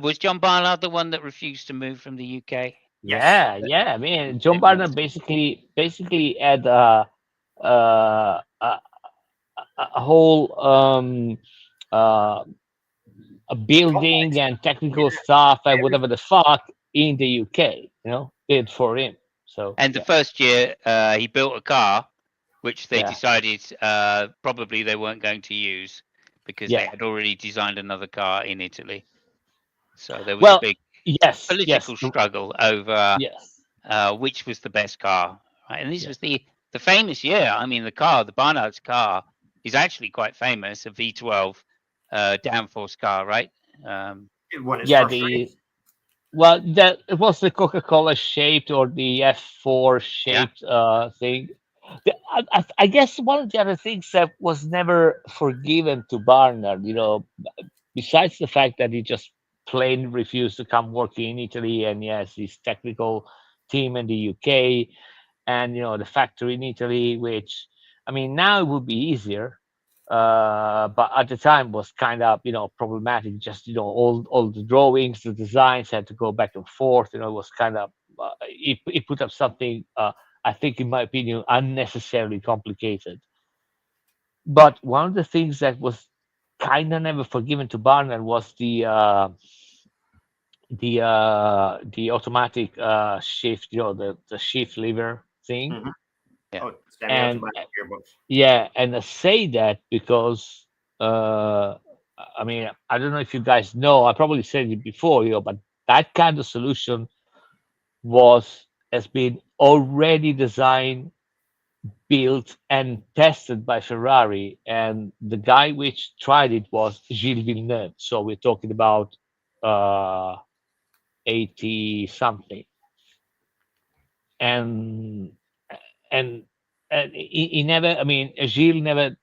was John Barnard the one that refused to move from the UK. Yeah. I mean, John Barnard basically had a a whole a building and technical stuff and whatever the fuck in the UK, did for him. So And the yeah, first year, he built a car, which they yeah, decided probably they weren't going to use because they yeah. had already designed another car in Italy. So there was a Well, big yes, political struggle over yes, which was the best car. Right? And this yeah. was the famous year. I mean, the Barnard's car is actually quite famous, a V12 downforce car, right? It won its Yeah, first the race. well, that it was the Coca-Cola shaped or the F4 Yeah. shaped thing. I guess one of the other things that was never forgiven to Barnard, besides the fact that he just plain refused to come work in Italy, and he has his technical team in the UK, and the factory in Italy, which, I mean, now it would be easier, but at the time was kind of problematic. Just all the drawings, the designs had to go back and forth. It was kind of he put up something, I think, in my opinion, unnecessarily complicated. But one of the things that was kind of never forgiven to Barnard was the automatic shift, the shift lever thing. Mhm. Yeah. Oh, And semi-automatic gearbox. yeah, and I say that because I mean, I don't know if you guys know, I probably said it before, but that kind of solution has been already designed, built, and tested by Ferrari, and the guy which tried it was Gilles Villeneuve. So we're talking about uh 80 something. and and he never, I mean, Gilles never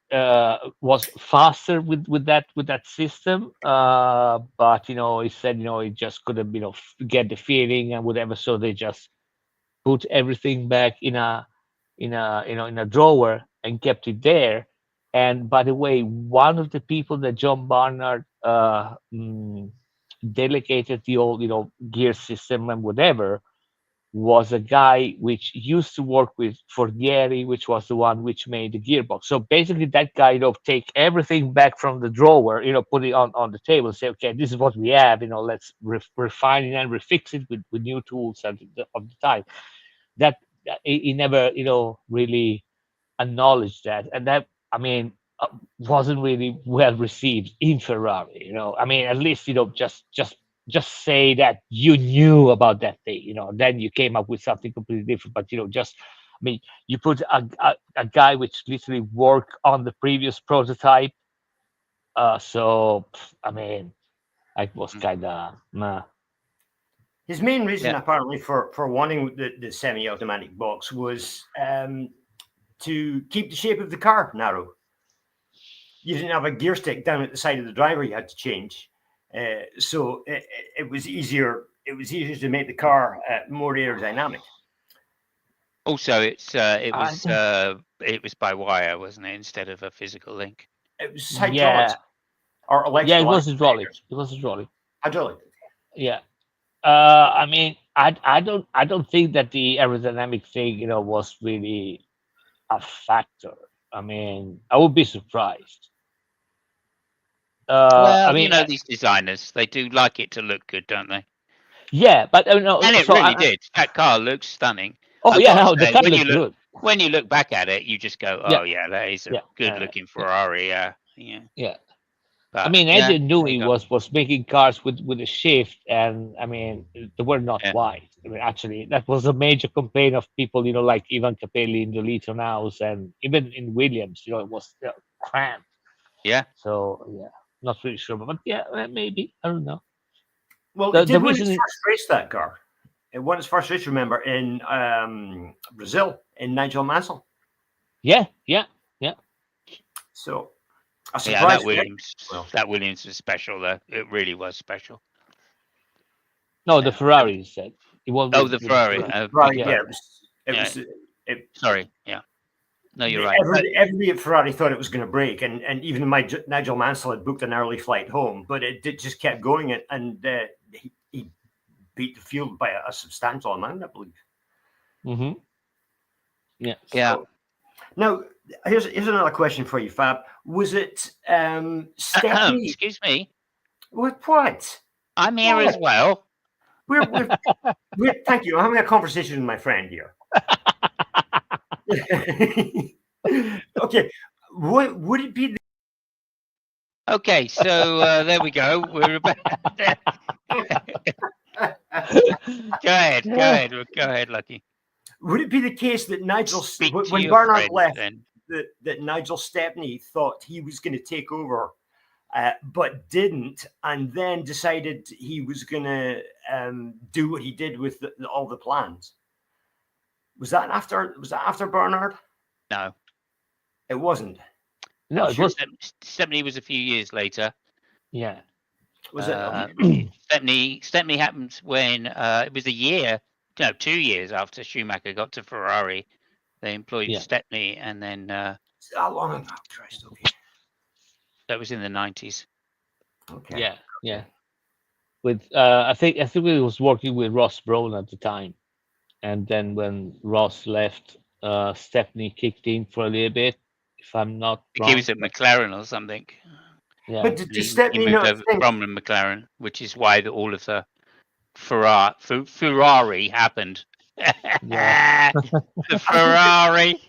was faster with that system, but he said he just couldn't get the feeling and whatever, so they just put everything back in a drawer and kept it there. And by the way, one of the people that John Barnard delegated the old gear system and whatever was a guy which used to work with Forghieri, which was the one which made the gearbox. So basically, that guy, take everything back from the drawer, put it on the table, say, okay, this is what we have, let's refine it and refix it with new tools of the time. That he never, really acknowledged that, and that, I mean, wasn't really well received in Ferrari. I mean, at least just say that you knew about that thing. Then you came up with something completely different. But just, I mean, you put a guy which literally worked on the previous prototype. So I mean, I was Mm. kind of nah. His main reason, Yeah. apparently, for wanting the semi-automatic box was to keep the shape of the car narrow. You didn't have a gear stick down at the side of the driver you had to change, so it was easier. It was easier to make the car more aerodynamic. Also, I, it was by wire, wasn't it, instead of a physical link? It was hydraulics yeah, or yeah, it electrical was hydraulic. actuators. It was hydraulic. Hydraulic. Yeah. I mean, I don't think that the aerodynamic thing, was really a factor. I mean, I would be surprised. I Well, mean, these designers, they do like it to look good, don't they? yeah, but no. And it So really did. That car looks stunning. oh I've yeah, got to no, the say, car looks good. when you look back at it, you just go, Yeah, "Oh yeah, that is a yeah, good-looking yeah, Ferrari." Yeah, yeah. yeah. I But mean, yeah, Adrian there you Newey go. was making cars with a shift, and I mean, they were not Yeah, wide. I mean, actually, that was a major complaint of people, like Ivan Capelli in the Leeton House, and even in Williams, it was cramped. yeah, So yeah, not really sure, but yeah, maybe, I don't know. Well, it The did win its reason, first race. That car. It won its first race. Remember, in Brazil, in Nigel Mansell. yeah, yeah, yeah. So a yeah. surprise for him. Well, That Williams was special, though. It really was special. No, the Yeah. Ferrari said it was Oh, the with Ferrari. right, Big yeah, yeah, pardon. it Yeah. was. It, Sorry. Yeah. No, you're right. But everybody at Ferrari thought it was going to break, and even Nigel Mansell had booked an early flight home, but it just kept going, and he beat the field by a substantial amount, I believe. hmm yeah. yeah, So Now, here's another question for you, Fab. Was it Stephanie? Excuse me. What? I'm here What? as well. Thank you. I'm having a conversation with my friend here. Okay. Would it be? Okay, so there we go. We're about. Go ahead, Lucky. Would it be the case that Speak to when your Bernard friend, left, then. that Nigel Stepney thought he was going to take over, but didn't, and then decided he was going to do what he did with all the plans? Was that after Bernard? No, It wasn't. No, it was. Stepney was a few years later. Yeah. Was it? Stepney happened when it was 2 years after Schumacher got to Ferrari. They employed Yeah. Stepney, and then How long ago? Christ, okay. that was in the 90s. Okay. Yeah. With I think he was working with Ross Brown at the time, and then when Ross left, Stephanie kicked in for a little bit. If I'm not I think wrong. he was at McLaren or something. Yeah. But And did he Stepney moved not over think? from McLaren, which is why all of the Ferrari happened. Yeah. The Ferrari.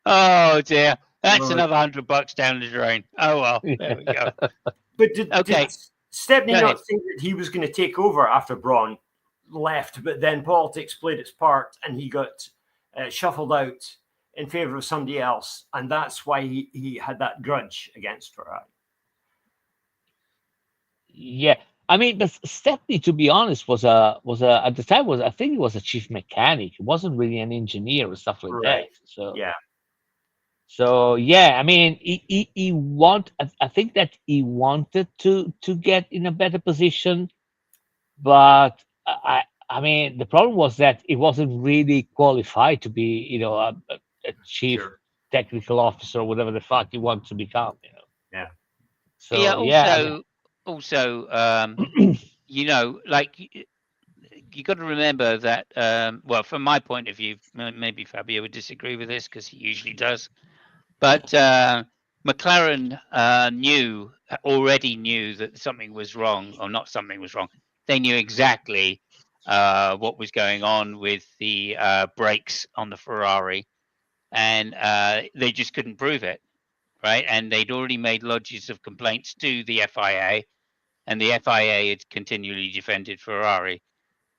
Oh dear, that's another $100 down the drain. Oh well, there we go. But did Stepney Go ahead. not think that he was going to take over after Braun left, but then politics played its part and he got shuffled out in favor of somebody else, and that's why he had that grudge against Ferrari? Yeah. I mean, but Stepney, to be honest, was a at the time I think he was a chief mechanic. He wasn't really an engineer or stuff like that. Right. So Yeah. So yeah, I mean, I think that he wanted to get in a better position, but I mean, the problem was that he wasn't really qualified to be, a chief Sure. technical officer or whatever the fuck he wanted to become. Yeah. So Yeah. yeah, Also, like you got to remember that. Well, from my point of view, maybe Fabio would disagree with this because he usually does. But McLaren already knew that something was wrong, or not something was wrong. They knew exactly what was going on with the brakes on the Ferrari, and they just couldn't prove it, right? And they'd already made lodges of complaints to the FIA, and the FIA had continually defended Ferrari.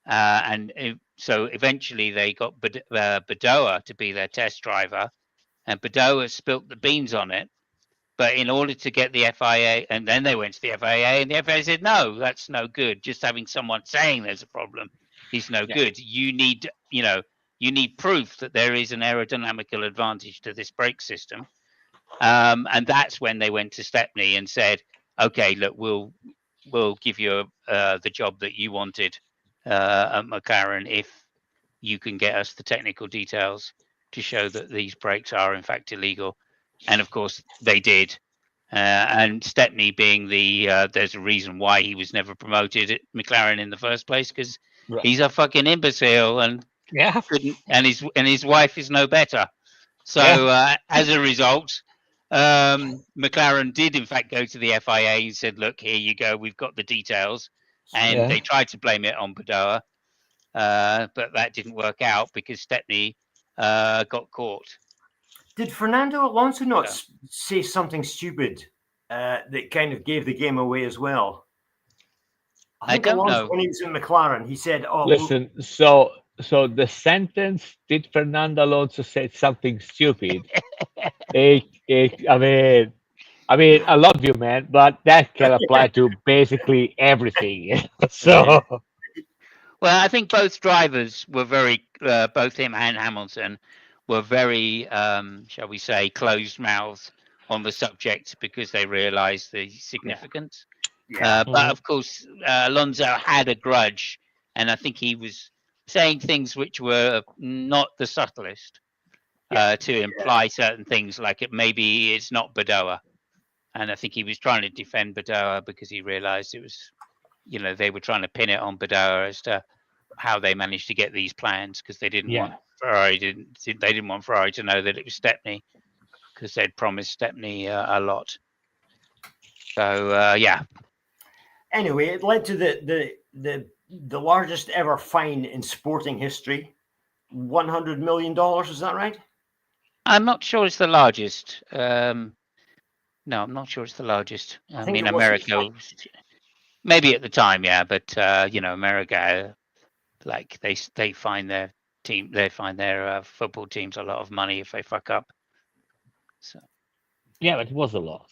So eventually they got Badoa to be their test driver, and Badoa spilt the beans on it. But in order to get the FIA, and then they went to the FIA, and the FIA said, no, that's no good. Just having someone saying there's a problem is no good. You need proof that there is an aerodynamical advantage to this brake system. And that's when they went to Stepney and said, okay, look, we'll give you the job that you wanted at McLaren if you can get us the technical details to show that these brakes are in fact illegal. And of course they did. And Stepney being there's a reason why he was never promoted at McLaren in the first place, because he's a fucking imbecile and his wife is no better. So as a result, McLaren did in fact go to the FIA and said, look, here you go, we've got the details. And they tried to blame it on Badoa, but that didn't work out because Stepney got caught. Did Fernando Alonso not say something stupid that kind of gave the game away as well? I think don't Alonso, know. when he was in McLaren, he said, "Oh, listen, so the sentence, did Fernando Alonso say something stupid? I mean, I love you, man, but that can apply to basically everything. So, well, I think both drivers were both him and Hamilton were very, shall we say, closed-mouthed on the subject because they realised the significance. Yeah. But of course, Alonso had a grudge, and I think he was saying things which were not the subtlest to imply certain things, like maybe it's not Badoa. And I think he was trying to defend Badoa because he realised it was, they were trying to pin it on Badoa as to how they managed to get these plans because they didn't want Ferrari didn't. They didn't want Ferrari to know that it was Stepney because they'd promised Stepney a lot. So yeah. Anyway, it led to the largest ever fine in sporting history, $100 million. Is that right? I'm not sure it's the largest. No, I'm not sure it's the largest. I think mean, it was. America, maybe at the time, yeah, but America, like they find their football teams a lot of money if they fuck up. So. Yeah, but it was a lot.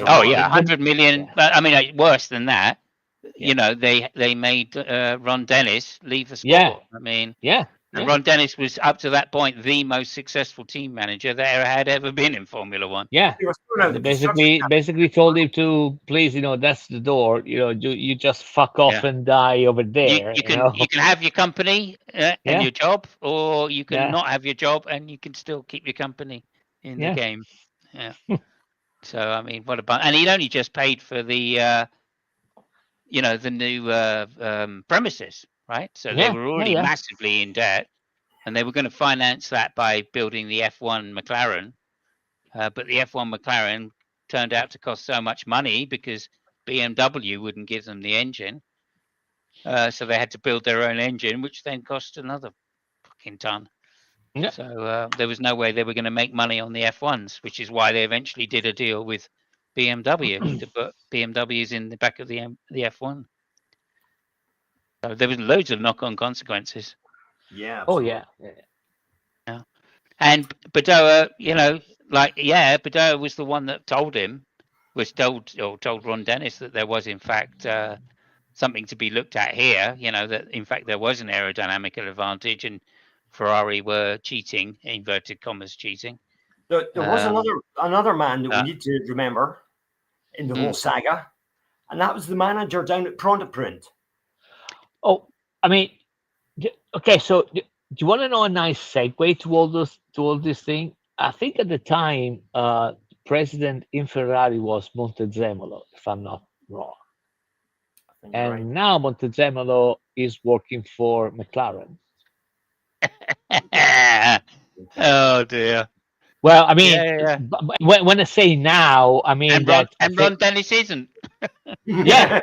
Oh yeah, 100 million. Yeah. But I mean, worse than that. Yeah. You know, they made Ron Dennis leave the sport. Yeah. I mean, Yeah. and Ron Dennis was up to that point the most successful team manager there had ever been in Formula One. Yeah. He was thrown out of They the basically told him to please, that's the door. You just fuck off Yeah. and die over there. You can have your company and Yeah. your job, or you can Yeah. not have your job and you can still keep your company in the Yeah. game. Yeah. So I mean, what about? And he'd only just paid for the the new premises, right? So they Yeah, were already yeah. massively in debt, and they were going to finance that by building the F1 McLaren. But the F1 McLaren turned out to cost so much money because BMW wouldn't give them the engine. So they had to build their own engine, which then cost another fucking ton. Yeah. So there was no way they were going to make money on the F1s, which is why they eventually did a deal with BMW to put BMWs in the back of the F1. So there was loads of knock-on consequences. Yeah. Oh absolutely. yeah. And Bedoya, Bedoya was the one that told Ron Dennis that there was in fact something to be looked at here. That in fact there was an aerodynamic advantage and Ferrari were cheating, inverted commas cheating. There was another man that we need to remember in the whole saga, and that was the manager down at Pontypridd. Oh, I mean, okay. So, do you want to know a nice segue to all this thing? I think at the time, president in Ferrari was Montezemolo, if I'm not wrong. And now Montezemolo is working for McLaren. Oh dear. Well, I mean, when I say now, I mean Ron Dennis isn't. Yeah.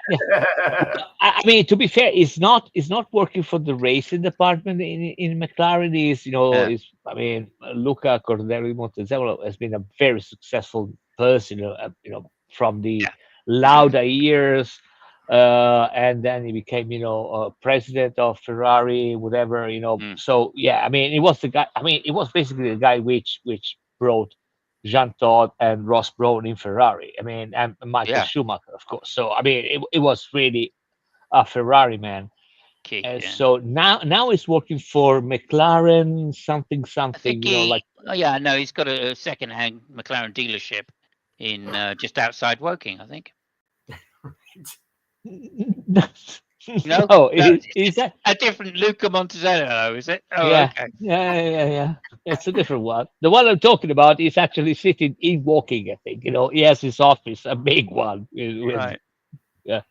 I mean, to be fair, it's not working for the racing department in McLaren. I mean, Luca Cordeiro Montezemolo has been a very successful person, from the Lauda years, and then he became, president of Ferrari, whatever, So yeah, I mean, it was the guy. I mean, it was basically the guy which brought Jean Todt and Ross Brown in Ferrari. I mean, and Michael Schumacher, of course. So I mean, it was really a Ferrari man. So now he's working for McLaren something. He's got a second-hand McLaren dealership in just outside Woking, I think. No, is that a different Luca Montezemolo? Is it? Oh, yeah, okay. Yeah. It's a different one. The one I'm talking about is actually sitting in Woking. I think he has his office, a big one. Right. Yeah.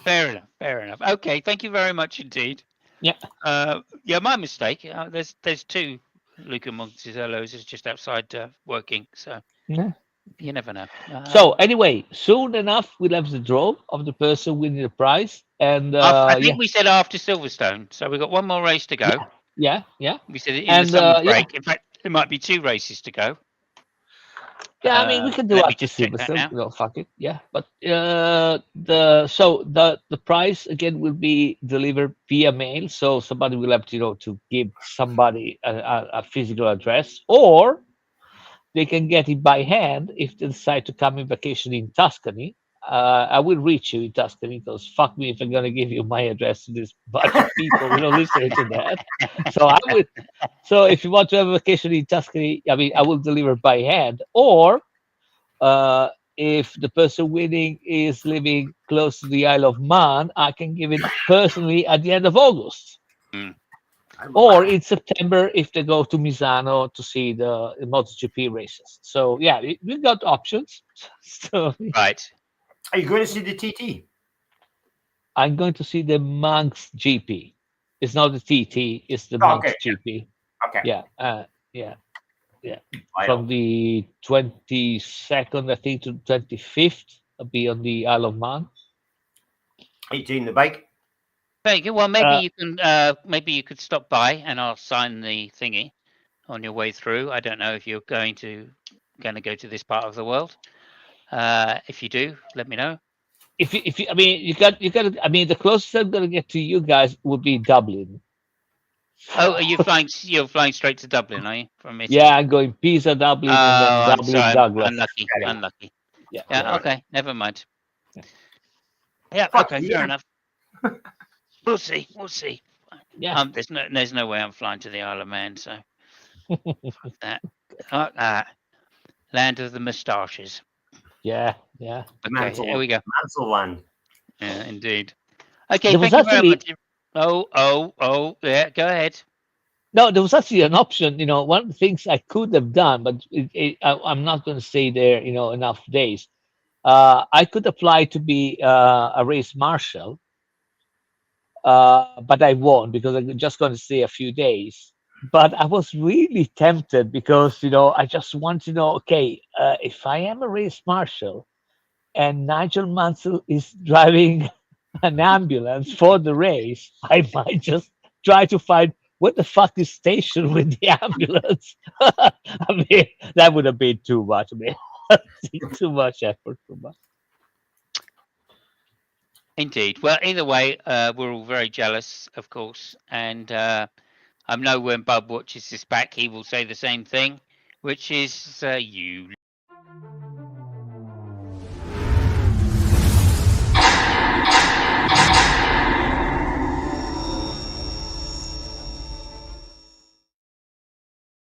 Fair enough. Okay, thank you very much indeed. Yeah. My mistake. There's two Luca Montezemolos just outside Woking, so you never know. So anyway, soon enough we'll have the draw of the person winning the prize, and I think we said after Silverstone, so we've got one more race to go. Yeah. We said it in the summer break. In fact, there might be two races to go. Yeah, I mean we can do after Silverstone. Fuck it. Yeah, but the prize again will be delivered via mail. So somebody will have to give somebody a physical address, or they can get it by hand if they decide to come in vacation in Tuscany. I will reach you in Tuscany because fuck me if I'm gonna give you my address to this bunch of people listening to that. So if you want to have a vacation in Tuscany, I mean I will deliver by hand. Or if the person winning is living close to the Isle of Man, I can give it personally at the end of August. Or in September if they go to Misano to see the MotoGP races. So yeah, we've got options. So right. Are you going to see the TT? I'm going to see the Manx GP. It's not the TT. It's the Oh, okay. MotoGP. Okay. Yeah. I From know. the 22nd, I think, to 25th, I'll be on the Isle of Man. 18 the bike. Very good. Well, maybe Uh, you can. Maybe you could stop by, and I'll sign the thingy on your way through. I don't know if you're going to go to this part of the world. If you do, let me know. if you, I mean, you got, I mean, the closest I'm gonna get to you guys would be Dublin. Oh, are you flying? You're flying straight to Dublin, are you, from Italy? Yeah, I'm going Pisa, Dublin, and then Oh, I'm Dublin, sorry. I'm Douglas. unlucky. Yeah. Unlucky. Yeah. Yeah. Okay. Never mind. Yeah. Yeah. Fuck Okay. you. Fair enough. We'll see. We'll see. Yeah. There's no way I'm flying to the Isle of Man. So fuck that. Fuck that. Land of the moustaches. Yeah. The Okay. Here we go. Mansell land. Yeah. Indeed. Okay. There was Thank you very actually much. Oh. Yeah. Go ahead. no, there was actually an option. One of the things I could have done, but I'm not going to stay there. Enough days. I could apply to be a race marshal, but I won't because I'm just going to stay a few days. But I was really tempted because I just want to know. Okay, if I am a race marshal and Nigel Mansell is driving an ambulance for the race, I might just try to find what the fuck is stationed with the ambulance. I mean, that would have been too much. I mean, too much effort for me. Indeed. Well, either way, we're all very jealous, of course, and I know when Bub watches this back, he will say the same thing, which is you